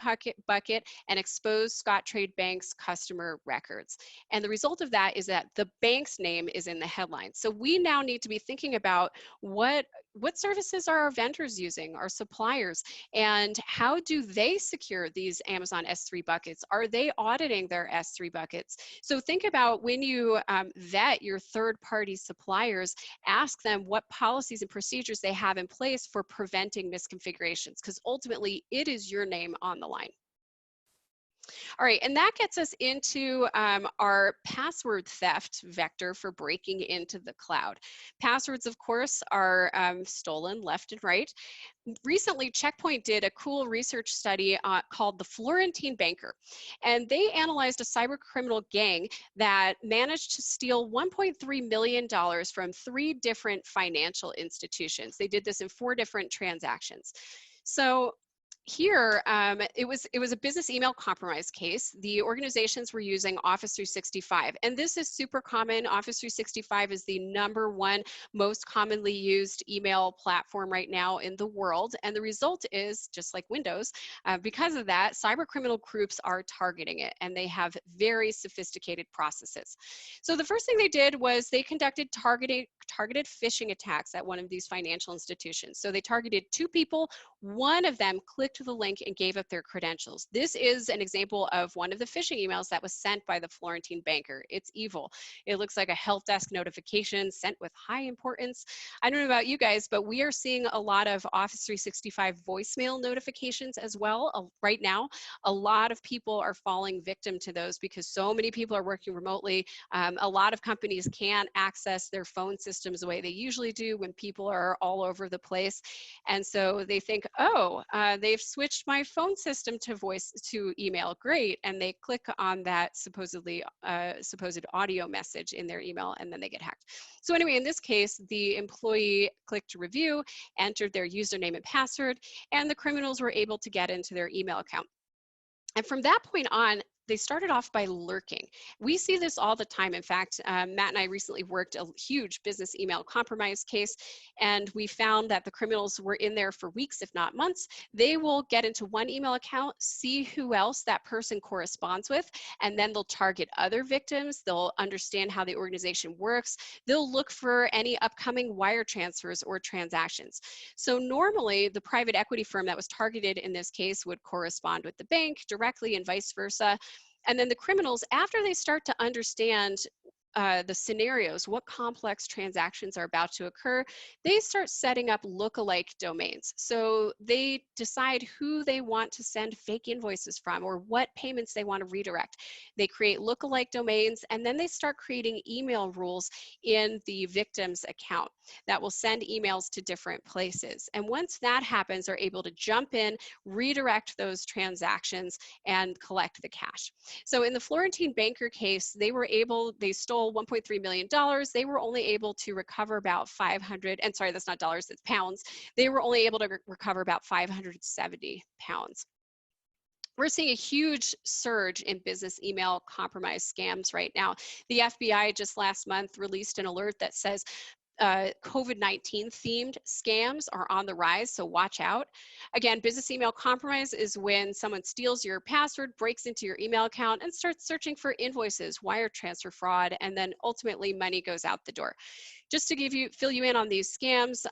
bucket, and exposed Scottrade Bank's customer records. And the result of that is that the bank's name is in the headlines. So we now need to be thinking about what services are our vendors using, our suppliers, and how do they secure these Amazon S3 buckets? Are they auditing their S3 buckets? So think about when you vet your third-party suppliers, ask them what policies and procedures they have in place for preventing misconfigurations, because ultimately it is your name on the line. All right, and that gets us into our password theft vector for breaking into the cloud. Passwords, of course, are stolen left and right. Recently, Checkpoint did a cool research study called the Florentine Banker, and they analyzed a cyber criminal gang that managed to steal $1.3 million from 3 different financial institutions. They did this in 4 different transactions. So here, it was a business email compromise case. The organizations were using Office 365, and this is super common. Office 365 is the #1 most commonly used email platform right now in the world, and the result is, just like Windows, because of that, cyber criminal groups are targeting it, and they have very sophisticated processes. So the first thing they did was they conducted targeted phishing attacks at one of these financial institutions. So they targeted 2 people. One of them clicked clicked the link and gave up their credentials. This is an example of one of the phishing emails that was sent by the Florentine banker. It's evil. It looks like a help desk notification sent with high importance. I don't know about you guys, but we are seeing a lot of Office 365 voicemail notifications as well right now. A lot of people are falling victim to those because so many people are working remotely. A lot of companies can't access their phone systems the way they usually do when people are all over the place. And so they think, oh, they've switched my phone system to email, great. And they click on that supposed audio message in their email, and then they get hacked. So anyway, in this case, the employee clicked review, entered their username and password, and the criminals were able to get into their email account. And from that point on, they started off by lurking. We see this all the time. In fact, Matt and I recently worked a huge business email compromise case, and we found that the criminals were in there for weeks, if not months. They will get into one email account, see who else that person corresponds with, and then they'll target other victims. They'll understand how the organization works. They'll look for any upcoming wire transfers or transactions. So normally, the private equity firm that was targeted in this case would correspond with the bank directly and vice versa. And then the criminals, after they start to understand the scenarios, what complex transactions are about to occur, they start setting up lookalike domains. So they decide who they want to send fake invoices from or what payments they want to redirect. They create lookalike domains, and then they start creating email rules in the victim's account that will send emails to different places. And once that happens, they're able to jump in, redirect those transactions, and collect the cash. So in the Florentine banker case, they stole $1.3 million. They were only able to recover about 500, and sorry, that's not dollars, it's pounds. They were only able to recover about 570 pounds. We're seeing a huge surge in business email compromise scams right now. The FBI just last month released an alert that says COVID-19 themed scams are on the rise, so watch out. Again, business email compromise is when someone steals your password, breaks into your email account, and starts searching for invoices, wire transfer fraud, and then ultimately money goes out the door. Just to fill you in on these scams,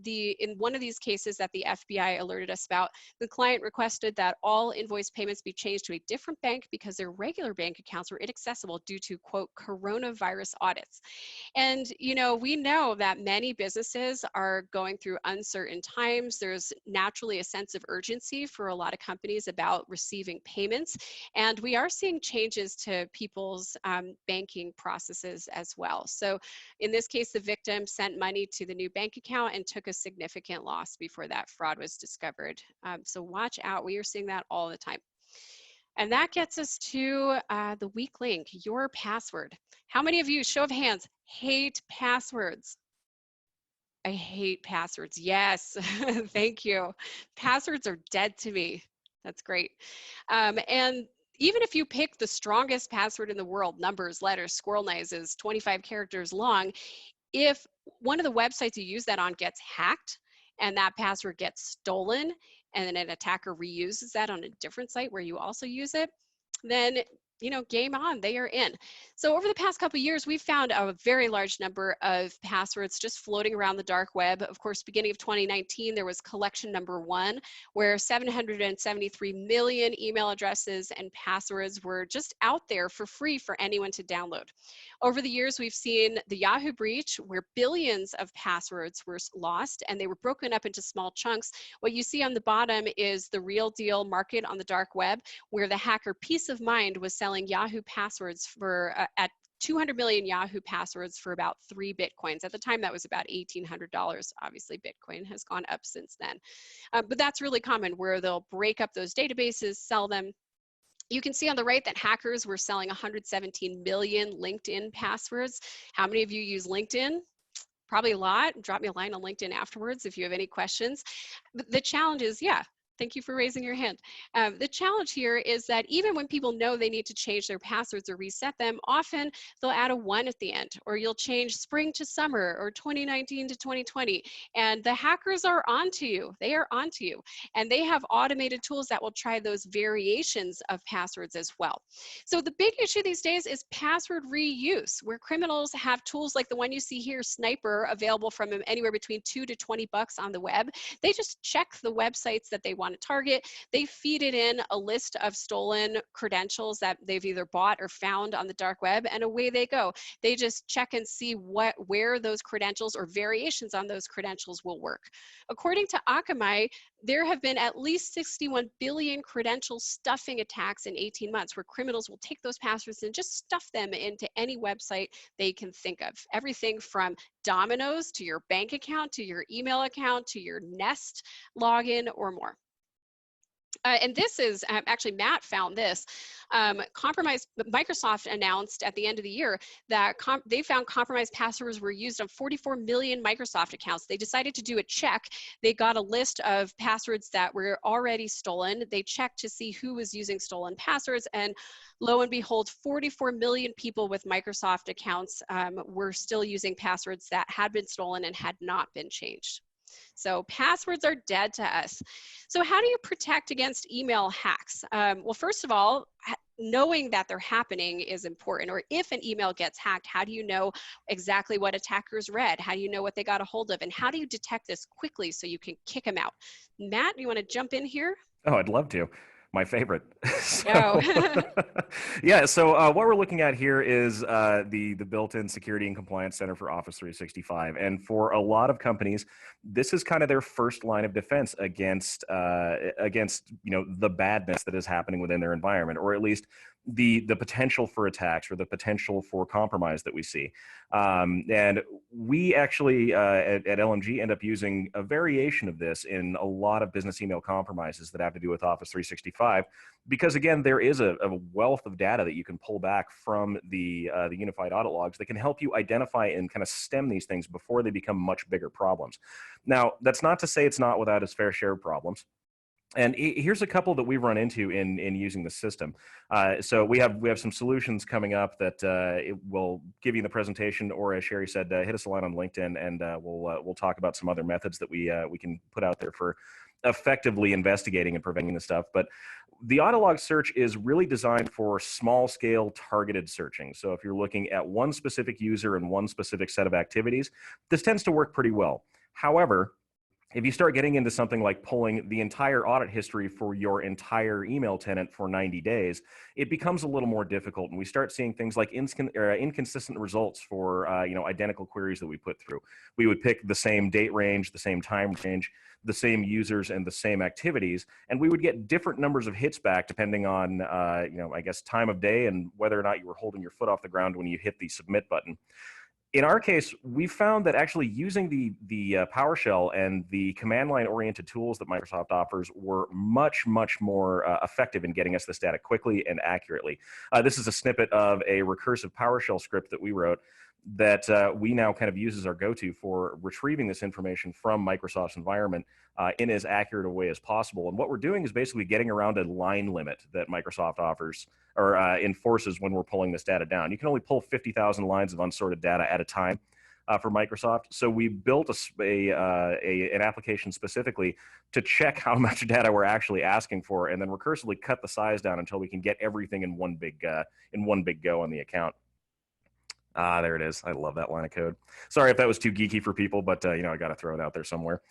in one of these cases that the FBI alerted us about, the client requested that all invoice payments be changed to a different bank because their regular bank accounts were inaccessible due to, quote, coronavirus audits. And, we know that many businesses are going through uncertain times. There's naturally a sense of urgency for a lot of companies about receiving payments. And we are seeing changes to people's banking processes as well. So in this case, the victim sent money to the new bank account and took a significant loss before that fraud was discovered. So watch out. We are seeing that all the time. And that gets us to the weak link, your password. How many of you, show of hands, hate passwords? I hate passwords. Yes, thank you. Passwords are dead to me. That's great. And even if you pick the strongest password in the world, numbers, letters, squirrel noses, 25 characters long, if one of the websites you use that on gets hacked and that password gets stolen, and then an attacker reuses that on a different site where you also use it, then game on, they are in. So over the past couple of years, we've found a very large number of passwords just floating around the dark web. Of course, beginning of 2019, there was collection number 1, where 773 million email addresses and passwords were just out there for free for anyone to download. Over the years, we've seen the Yahoo breach, where billions of passwords were lost, and they were broken up into small chunks. What you see on the bottom is the real deal market on the dark web, where the hacker Peace of Mind was selling Yahoo passwords for at 200 million Yahoo passwords for about 3 Bitcoins. At the time, that was about $1,800. Obviously, Bitcoin has gone up since then. But that's really common, where they'll break up those databases, sell them. You can see on the right that hackers were selling 117 million LinkedIn passwords. How many of you use LinkedIn? Probably a lot. Drop me a line on LinkedIn afterwards if you have any questions. But the challenge is, thank you for raising your hand. The challenge here is that even when people know they need to change their passwords or reset them, often they'll add a 1 at the end, or you'll change spring to summer or 2019 to 2020. And the hackers are onto you. They are onto you. And they have automated tools that will try those variations of passwords as well. So the big issue these days is password reuse, where criminals have tools like the one you see here, Sniper, available from anywhere between $2 to $20 on the web. They just check the websites that they want want to target, they feed it in a list of stolen credentials that they've either bought or found on the dark web, and away they go. They just check and see where those credentials or variations on those credentials will work. According to Akamai, there have been at least 61 billion credential stuffing attacks in 18 months where criminals will take those passwords and just stuff them into any website they can think of. Everything from Domino's to your bank account, to your email account, to your Nest login or more. And this is actually, Matt found this. Microsoft announced at the end of the year that they found compromised passwords were used on 44 million Microsoft accounts. They decided to do a check. They got a list of passwords that were already stolen. They checked to see who was using stolen passwords, and lo and behold, 44 million people with Microsoft accounts were still using passwords that had been stolen and had not been changed. So passwords are dead to us. So how do you protect against email hacks? Well, first of all, knowing that they're happening is important. Or if an email gets hacked, how do you know exactly what attackers read? How do you know what they got a hold of? And how do you detect this quickly so you can kick them out? Matt, you want to jump in here? Oh, I'd love to. My favorite. So, yeah, so what we're looking at here is the built-in Security and Compliance Center for Office 365. And for a lot of companies, this is kind of their first line of defense against the badness that is happening within their environment, or at least the potential for attacks or the potential for compromise that we see. And we actually at LMG end up using a variation of this in a lot of business email compromises that have to do with Office 365, because again, there is a wealth of data that you can pull back from the unified audit logs that can help you identify and kind of stem these things before they become much bigger problems. Now, that's not to say it's not without its fair share of problems. And here's a couple that we've run into in using the system. So we have some solutions coming up that it will give you in the presentation, or as Sherry said, hit us a line on LinkedIn, and we'll talk about some other methods that we can put out there for effectively investigating and preventing this stuff. But the audit log search is really designed for small scale targeted searching. So if you're looking at one specific user and one specific set of activities, this tends to work pretty well. However, if you start getting into something like pulling the entire audit history for your entire email tenant for 90 days, it becomes a little more difficult. And we start seeing things like inconsistent results for identical queries that we put through. We would pick the same date range, the same time range, the same users, and the same activities, and we would get different numbers of hits back depending on I guess time of day and whether or not you were holding your foot off the ground when you hit the submit button. In our case, we found that actually using the Powershell and the command line oriented tools that Microsoft offers were much more effective in getting us this data quickly and accurately. This is a snippet of a recursive Powershell script that we wrote that we now kind of use as our go-to for retrieving this information from Microsoft's environment in as accurate a way as possible. And what we're doing is basically getting around a line limit that Microsoft offers or enforces when we're pulling this data down. You can only pull 50,000 lines of unsorted data at a time for Microsoft. So we built an application specifically to check how much data we're actually asking for, and then recursively cut the size down until we can get everything in one big go on the account. There it is. I love that line of code. Sorry if that was too geeky for people, but I got to throw it out there somewhere.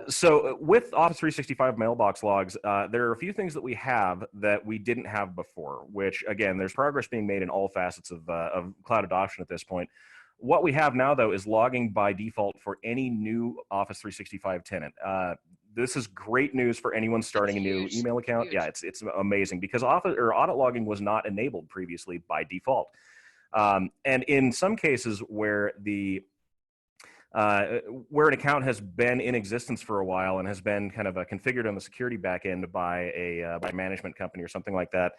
So with Office 365 Mailbox Logs, there are a few things that we have that we didn't have before, which again, there's progress being made in all facets of cloud adoption at this point. What we have now, though, is logging by default for any new Office 365 tenant. This is great news for anyone starting a new email account. Yeah, it's amazing because audit logging was not enabled previously by default. And in some cases where where an account has been in existence for a while and has been kind of configured on the security backend by a management company or something like that,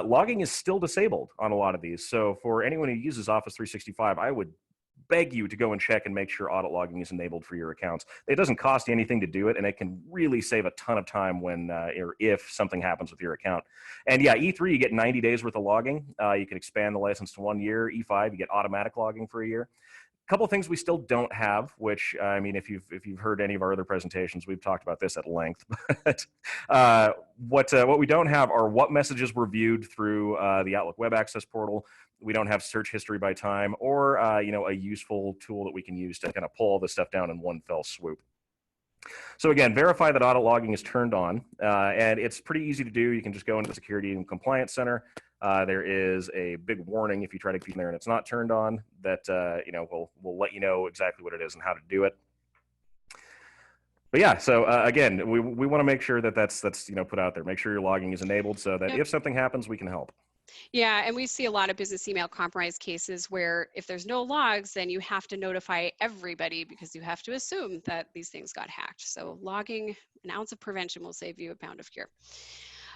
logging is still disabled on a lot of these. So for anyone who uses Office 365, I would beg you to go and check and make sure audit logging is enabled for your accounts. It doesn't cost you anything to do it, and it can really save a ton of time when or if something happens with your account. And yeah, E3, you get 90 days worth of logging. You can expand the license to 1 year. E5, you get automatic logging for a year. A couple of things we still don't have, which I mean, if you've heard any of our other presentations, we've talked about this at length. But what we don't have are what messages were viewed through the Outlook Web Access Portal. We don't have search history by time, or a useful tool that we can use to kind of pull all this stuff down in one fell swoop. So again, verify that audit logging is turned on, and it's pretty easy to do. You can just go into the Security and Compliance Center. There is a big warning if you try to keep there and it's not turned on that will let you know exactly what it is and how to do it. But yeah, so again, we want to make sure that that's put out there. Make sure your logging is enabled so that if something happens, we can help. Yeah, and we see a lot of business email compromise cases where if there's no logs, then you have to notify everybody because you have to assume that these things got hacked. So logging, an ounce of prevention will save you a pound of cure.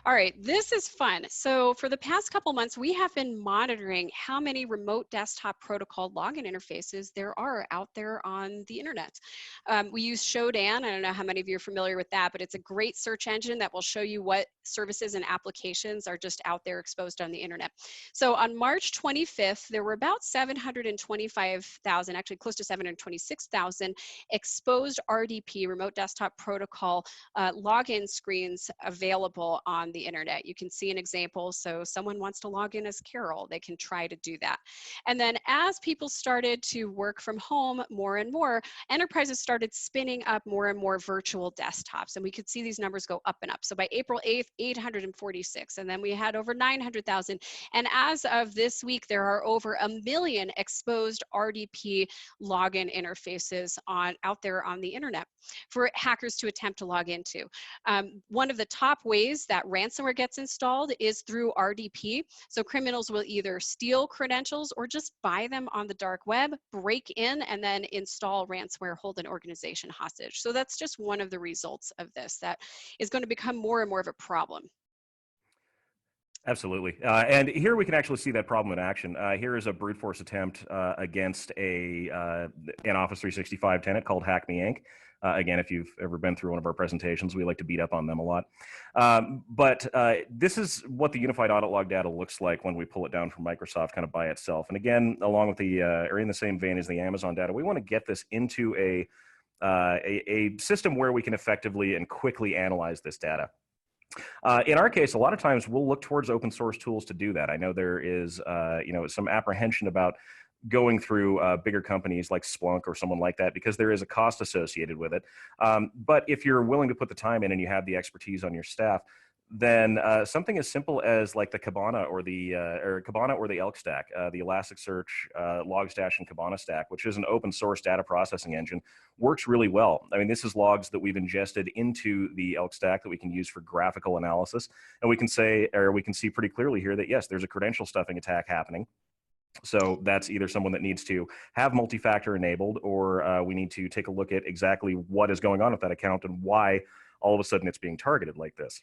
All right, this is fun. So for the past couple months, we have been monitoring how many remote desktop protocol login interfaces there are out there on the internet. We use Shodan. I don't know how many of you are familiar with that, but it's a great search engine that will show you what services and applications are just out there exposed on the internet. So on March 25th, there were about 725,000, actually close to 726,000 exposed RDP, remote desktop protocol login screens available on the internet. You can see an example. So someone wants to log in as Carol, they can try to do that. And then as people started to work from home more and more, enterprises started spinning up more and more virtual desktops. And we could see these numbers go up and up. So by April 8th, 846, and then we had over 900,000. And as of this week, there are over 1 million exposed RDP login interfaces out there on the internet for hackers to attempt to log into. One of the top ways that ransomware gets installed is through RDP. So criminals will either steal credentials or just buy them on the dark web, break in, and then install ransomware, hold an organization hostage. So that's just one of the results of this that is going to become more and more of a problem. Absolutely. And here we can actually see that problem in action. Here is a brute force attempt against an Office 365 tenant called Hack Me Inc. Again, if you've ever been through one of our presentations, we like to beat up on them a lot. But this is what the unified audit log data looks like when we pull it down from Microsoft kind of by itself. And again, along with or in the same vein as the Amazon data, we want to get this into a system where we can effectively and quickly analyze this data. In our case, a lot of times we'll look towards open source tools to do that. I know there is, some apprehension about going through bigger companies like Splunk or someone like that because there is a cost associated with it. But if you're willing to put the time in and you have the expertise on your staff, then something as simple as like the Kibana or the Elk stack, the Elasticsearch, Logstash, and Kibana stack, which is an open source data processing engine, works really well. I mean, this is logs that we've ingested into the Elk stack that we can use for graphical analysis, and we can see pretty clearly here that yes, there's a credential stuffing attack happening. So that's either someone that needs to have multi-factor enabled, or we need to take a look at exactly what is going on with that account and why all of a sudden it's being targeted like this.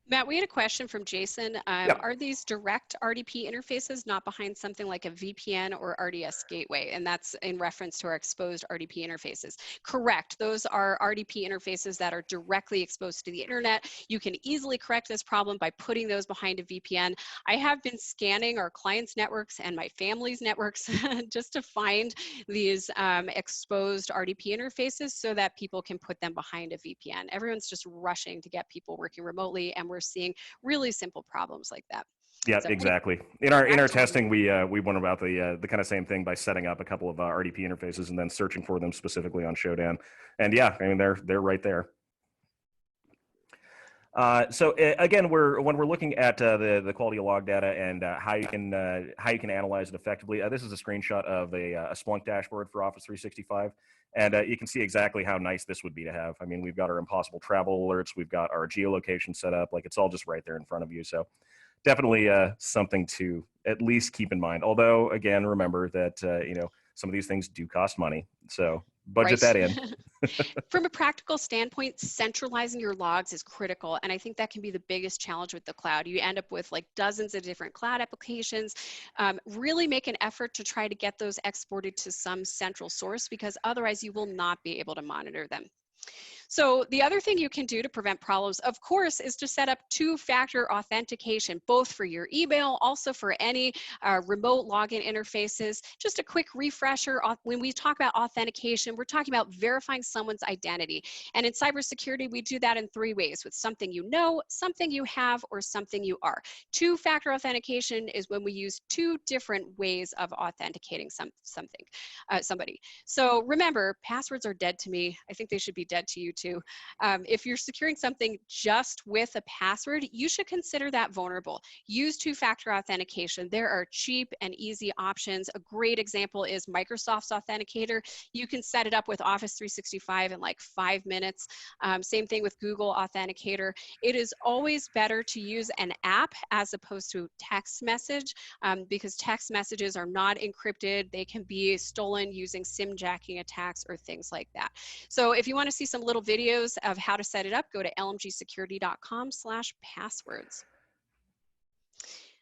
Matt, we had a question from Jason. Yeah. Are these direct RDP interfaces not behind something like a VPN or RDS gateway? And that's in reference to our exposed RDP interfaces. Correct. Those are RDP interfaces that are directly exposed to the internet. You can easily correct this problem by putting those behind a VPN. I have been scanning our clients' networks and my family's networks just to find these exposed RDP interfaces so that people can put them behind a VPN. Everyone's just rushing to get people working remotely, and we're seeing really simple problems like that. Yeah, So exactly. In our testing, we went about the kind of same thing by setting up a couple of RDP interfaces and then searching for them specifically on Shodan. And yeah, I mean they're right there. So again, when we're looking at the quality of log data and how you can analyze it effectively, this is a screenshot of a Splunk dashboard for Office 365. And you can see exactly how nice this would be to have. I mean, we've got our impossible travel alerts, we've got our geolocation set up, like it's all just right there in front of you. So definitely something to at least keep in mind. Although, again, remember that, some of these things do cost money. So budget that in. From a practical standpoint, centralizing your logs is critical. And I think that can be the biggest challenge with the cloud. You end up with like dozens of different cloud applications. Really make an effort to try to get those exported to some central source, because otherwise you will not be able to monitor them. So the other thing you can do to prevent problems, of course, is to set up two-factor authentication, both for your email, also for any remote login interfaces. Just a quick refresher, when we talk about authentication, we're talking about verifying someone's identity. And in cybersecurity, we do that in three ways: with something you know, something you have, or something you are. Two-factor authentication is when we use two different ways of authenticating somebody. So remember, passwords are dead to me. I think they should be dead to you too. If you're securing something just with a password, you should consider that vulnerable. Use two-factor authentication. There are cheap and easy options. A great example is Microsoft's Authenticator. You can set it up with Office 365 in like 5 minutes. Same thing with Google Authenticator. It is always better to use an app as opposed to text message because text messages are not encrypted. They can be stolen using SIM jacking attacks or things like that. So if you want to see some little videos of how to set it up, go to lmgsecurity.com/passwords.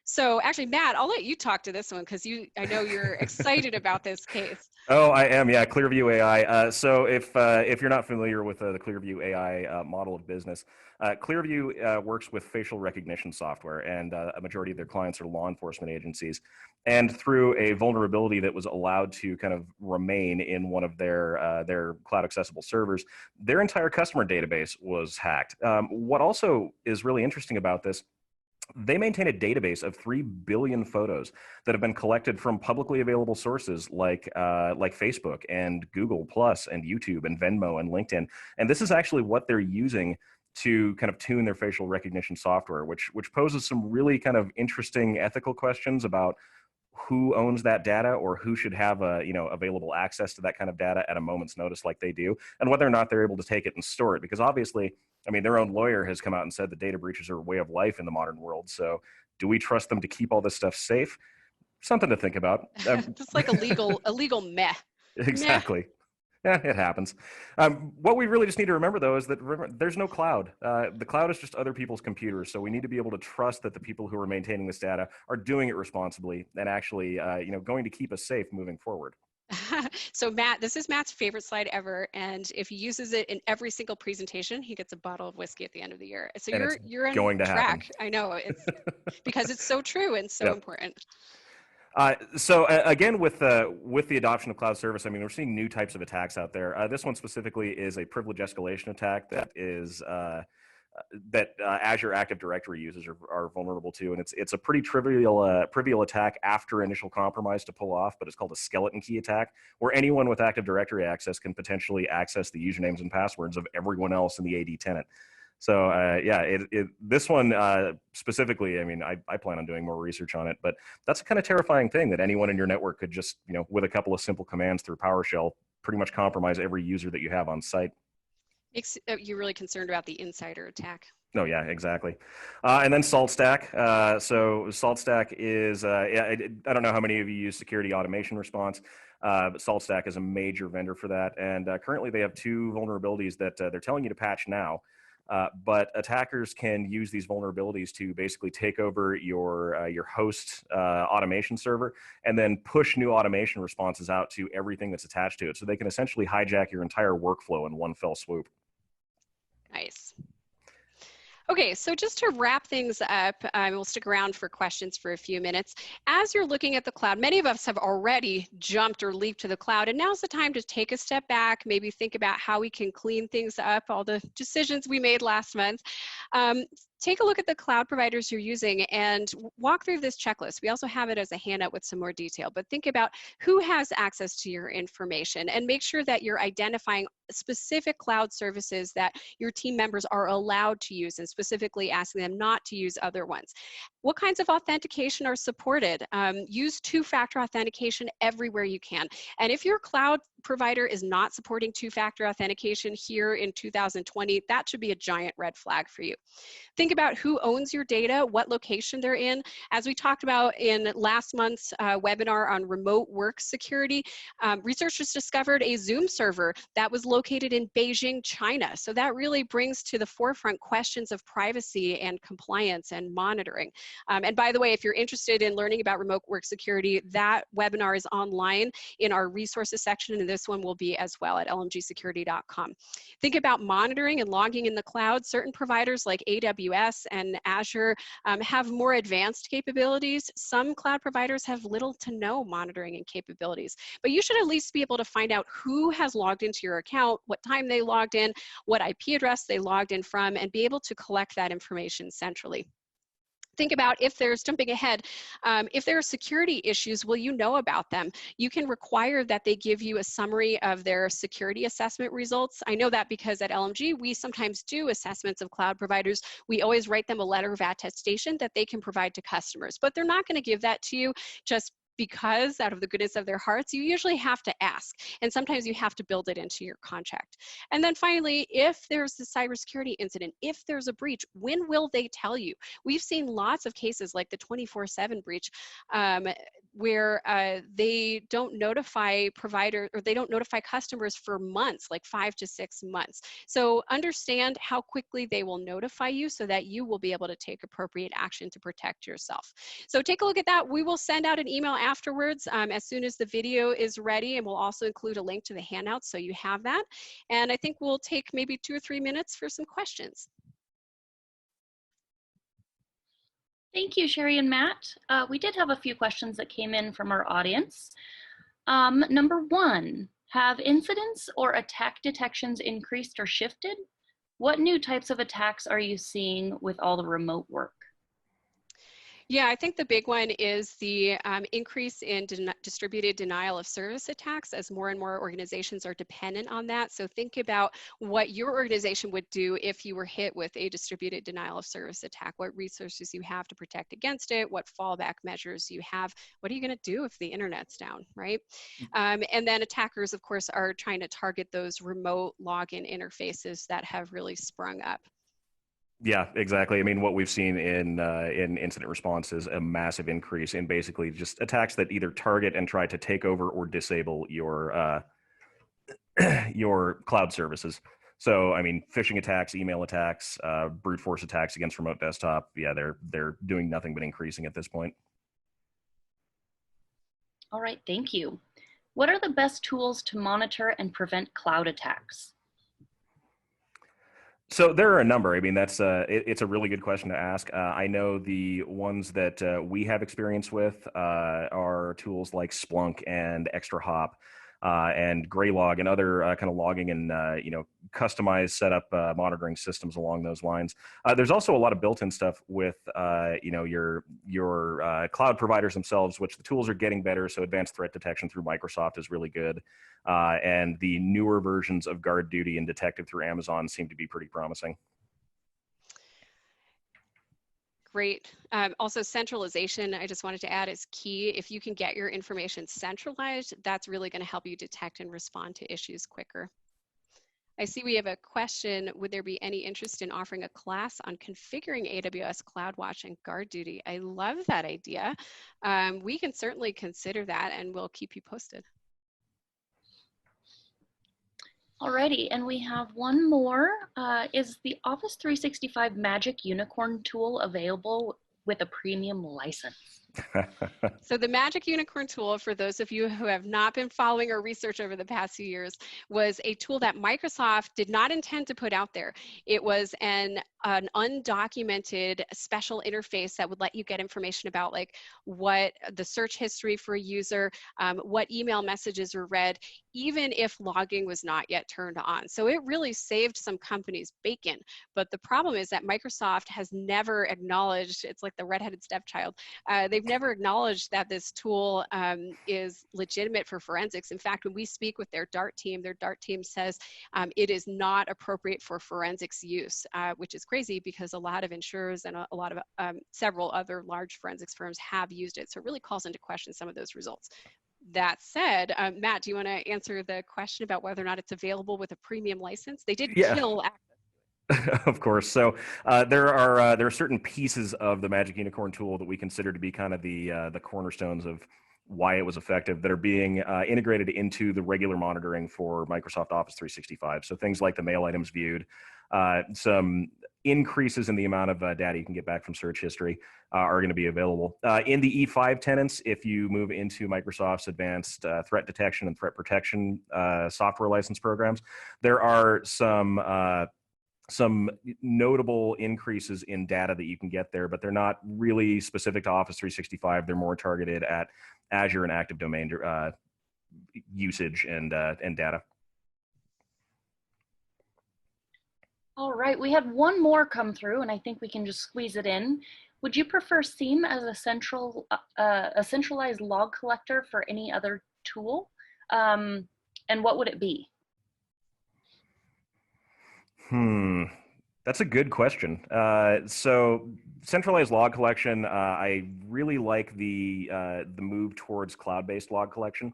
So actually, Matt, I'll let you talk to this one because I know you're excited about this case. Oh, I am. Yeah, Clearview AI. So if you're not familiar with the Clearview AI model of business, Clearview works with facial recognition software, and a majority of their clients are law enforcement agencies. And through a vulnerability that was allowed to kind of remain in one of their cloud accessible servers, their entire customer database was hacked. What also is really interesting about this, they maintain a database of 3 billion photos that have been collected from publicly available sources like Facebook and Google Plus and YouTube and Venmo and LinkedIn. And this is actually what they're using to kind of tune their facial recognition software, which poses some really kind of interesting ethical questions about who owns that data or who should have available access to that kind of data at a moment's notice like they do, and whether or not they're able to take it and store it. Because obviously, I mean, their own lawyer has come out and said that data breaches are a way of life in the modern world. So do we trust them to keep all this stuff safe? Something to think about. Just like a legal meh. Exactly. Yeah, it happens. What we really just need to remember, though, is that there's no cloud. The cloud is just other people's computers. So we need to be able to trust that the people who are maintaining this data are doing it responsibly and actually, going to keep us safe moving forward. So Matt, this is Matt's favorite slide ever, and if he uses it in every single presentation, he gets a bottle of whiskey at the end of the year. So you're on going to track. happen. I know, it's because it's so true and so important. So again, with the adoption of cloud service, I mean, we're seeing new types of attacks out there. This one specifically is a privilege escalation attack that is that Azure Active Directory users are vulnerable to, and it's a pretty trivial attack after initial compromise to pull off, but it's called a skeleton key attack, where anyone with Active Directory access can potentially access the usernames and passwords of everyone else in the AD tenant. So this one specifically, I mean, I plan on doing more research on it, but that's a kind of terrifying thing that anyone in your network could just, with a couple of simple commands through PowerShell, pretty much compromise every user that you have on site. Makes you really concerned about the insider attack. Oh yeah, exactly. And then SaltStack. So SaltStack is, I don't know how many of you use security automation response, but SaltStack is a major vendor for that. And currently they have 2 vulnerabilities that they're telling you to patch now. But attackers can use these vulnerabilities to basically take over your host automation server and then push new automation responses out to everything that's attached to it. So they can essentially hijack your entire workflow in one fell swoop. Nice. Okay, so just to wrap things up, we'll stick around for questions for a few minutes. As you're looking at the cloud, many of us have already jumped or leaped to the cloud, and now's the time to take a step back, maybe think about how we can clean things up, all the decisions we made last month. Take a look at the cloud providers you're using and walk through this checklist. We also have it as a handout with some more detail, but think about who has access to your information and make sure that you're identifying specific cloud services that your team members are allowed to use and specifically asking them not to use other ones. What kinds of authentication are supported? Use two-factor authentication everywhere you can. And if your cloud provider is not supporting two-factor authentication here in 2020, that should be a giant red flag for you. Think about who owns your data, what location they're in. As we talked about in last month's webinar on remote work security, researchers discovered a Zoom server that was located in Beijing, China. So that really brings to the forefront questions of privacy and compliance and monitoring. And by the way, if you're interested in learning about remote work security, that webinar is online in our resources section, and this one will be as well at lmgsecurity.com. Think about monitoring and logging in the cloud. Certain providers like AWS and Azure have more advanced capabilities. Some cloud providers have little to no monitoring and capabilities, but you should at least be able to find out who has logged into your account, what time they logged in, what IP address they logged in from, and be able to collect that information centrally. Think about if there's, jumping ahead, if there are security issues, will you know about them? You can require that they give you a summary of their security assessment results. I know that because at LMG, we sometimes do assessments of cloud providers. We always write them a letter of attestation that they can provide to customers, but they're not going to give that to you just because out of the goodness of their hearts. You usually have to ask, and sometimes you have to build it into your contract. And then finally, if there's a cybersecurity incident, if there's a breach, when will they tell you? We've seen lots of cases like the 24/7 breach where they don't notify provider, or they don't notify customers for months, like 5 to 6 months. So understand how quickly they will notify you so that you will be able to take appropriate action to protect yourself. So take a look at that. We will send out an email afterwards as soon as the video is ready, and we'll also include a link to the handouts so you have that. And I think we'll take maybe 2 or 3 minutes for some questions. Thank you, Sherry and Matt. We did have a few questions that came in from our audience. Number one, have incidents or attack detections increased or shifted? What new types of attacks are you seeing with all the remote work? Yeah, I think the big one is the increase in distributed denial of service attacks as more and more organizations are dependent on that. So think about what your organization would do if you were hit with a distributed denial of service attack, what resources you have to protect against it, what fallback measures you have, what are you going to do if the internet's down, right? And then attackers, of course, are trying to target those remote login interfaces that have really sprung up. Yeah, exactly. I mean, what we've seen in incident response is a massive increase in basically just attacks that either target and try to take over or disable your your cloud services. So, I mean, phishing attacks, email attacks, brute force attacks against remote desktop. Yeah, they're doing nothing but increasing at this point. All right, thank you. What are the best tools to monitor and prevent cloud attacks? So there are a number. I mean, it's a really good question to ask. I know the ones that we have experience with are tools like Splunk and ExtraHop and Graylog and other kind of logging and customized setup monitoring systems along those lines. There's also a lot of built-in stuff with your cloud providers themselves, which the tools are getting better. So advanced threat detection through Microsoft is really good. And the newer versions of Guard Duty and Detective through Amazon seem to be pretty promising. Great. Also, centralization, I just wanted to add, is key. If you can get your information centralized, that's really going to help you detect and respond to issues quicker. I see we have a question. Would there be any interest in offering a class on configuring AWS CloudWatch and Guard Duty? I love that idea. We can certainly consider that, and we'll keep you posted. Alrighty, and we have one more. Is the Office 365 Magic Unicorn tool available with a premium license? So the Magic Unicorn tool, for those of you who have not been following our research over the past few years, was a tool that Microsoft did not intend to put out there. It was an undocumented special interface that would let you get information about like what the search history for a user, what email messages were read, even if logging was not yet turned on. So it really saved some companies bacon. But the problem is that Microsoft has never acknowledged, it's like the redheaded stepchild, they've never acknowledged that this tool is legitimate for forensics. In fact, when we speak with their DART team says it is not appropriate for forensics use, which is crazy because a lot of insurers and a lot of several other large forensics firms have used it. So it really calls into question some of those results. That said, Matt, do you want to answer the question about whether or not it's available with a premium license? They did kill access. Of course. So there are certain pieces of the Magic Unicorn tool that we consider to be kind of the cornerstones of why it was effective that are being integrated into the regular monitoring for Microsoft Office 365. So things like the mail items viewed, some increases in the amount of data you can get back from search history are going to be available. In the E5 tenants, if you move into Microsoft's advanced threat detection and threat protection software license programs, there are some notable increases in data that you can get there, but they're not really specific to Office 365. They're more targeted at Azure and Active Domain usage and data. All right, we had one more come through, and I think we can just squeeze it in. Would you prefer SIEM as a centralized log collector for any other tool? And what would it be? That's a good question. So centralized log collection, I really like the move towards cloud-based log collection.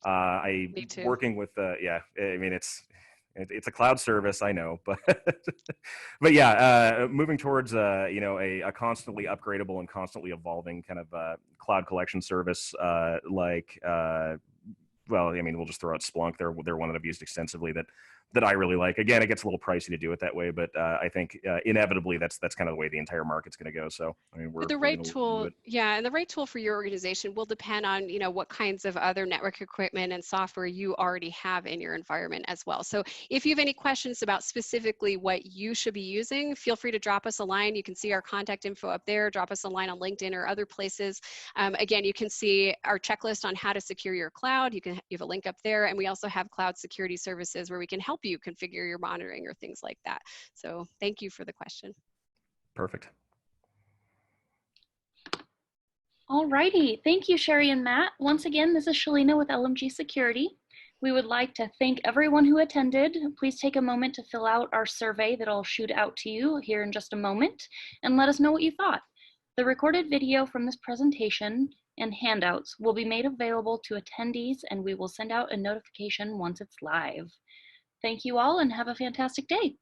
Me too. Working with yeah, I mean it's a cloud service, I know, but but yeah, moving towards you know a constantly upgradable and constantly evolving kind of cloud collection service like well, I mean, we'll just throw out Splunk. They're one that I've used extensively that I really like. Again, it gets a little pricey to do it that way, but I think inevitably that's kind of the way the entire market's going to go. So I mean, we're The going right to do tool, it. yeah, and the right tool for your organization will depend on, you know, what kinds of other network equipment and software you already have in your environment as well. So if you have any questions about specifically what you should be using, feel free to drop us a line. You can see our contact info up there. Drop us a line on LinkedIn or other places. Again, you can see our checklist on how to secure your cloud. You have a link up there, and we also have cloud security services where we can help you configure your monitoring or things like that. So thank you for the question. Perfect. Alrighty, thank you, Sherry and Matt. Once again, this is Shalina with LMG Security. We would like to thank everyone who attended. Please take a moment to fill out our survey that I'll shoot out to you here in just a moment and let us know what you thought. The recorded video from this presentation and handouts will be made available to attendees, and we will send out a notification once it's live. Thank you all and have a fantastic day.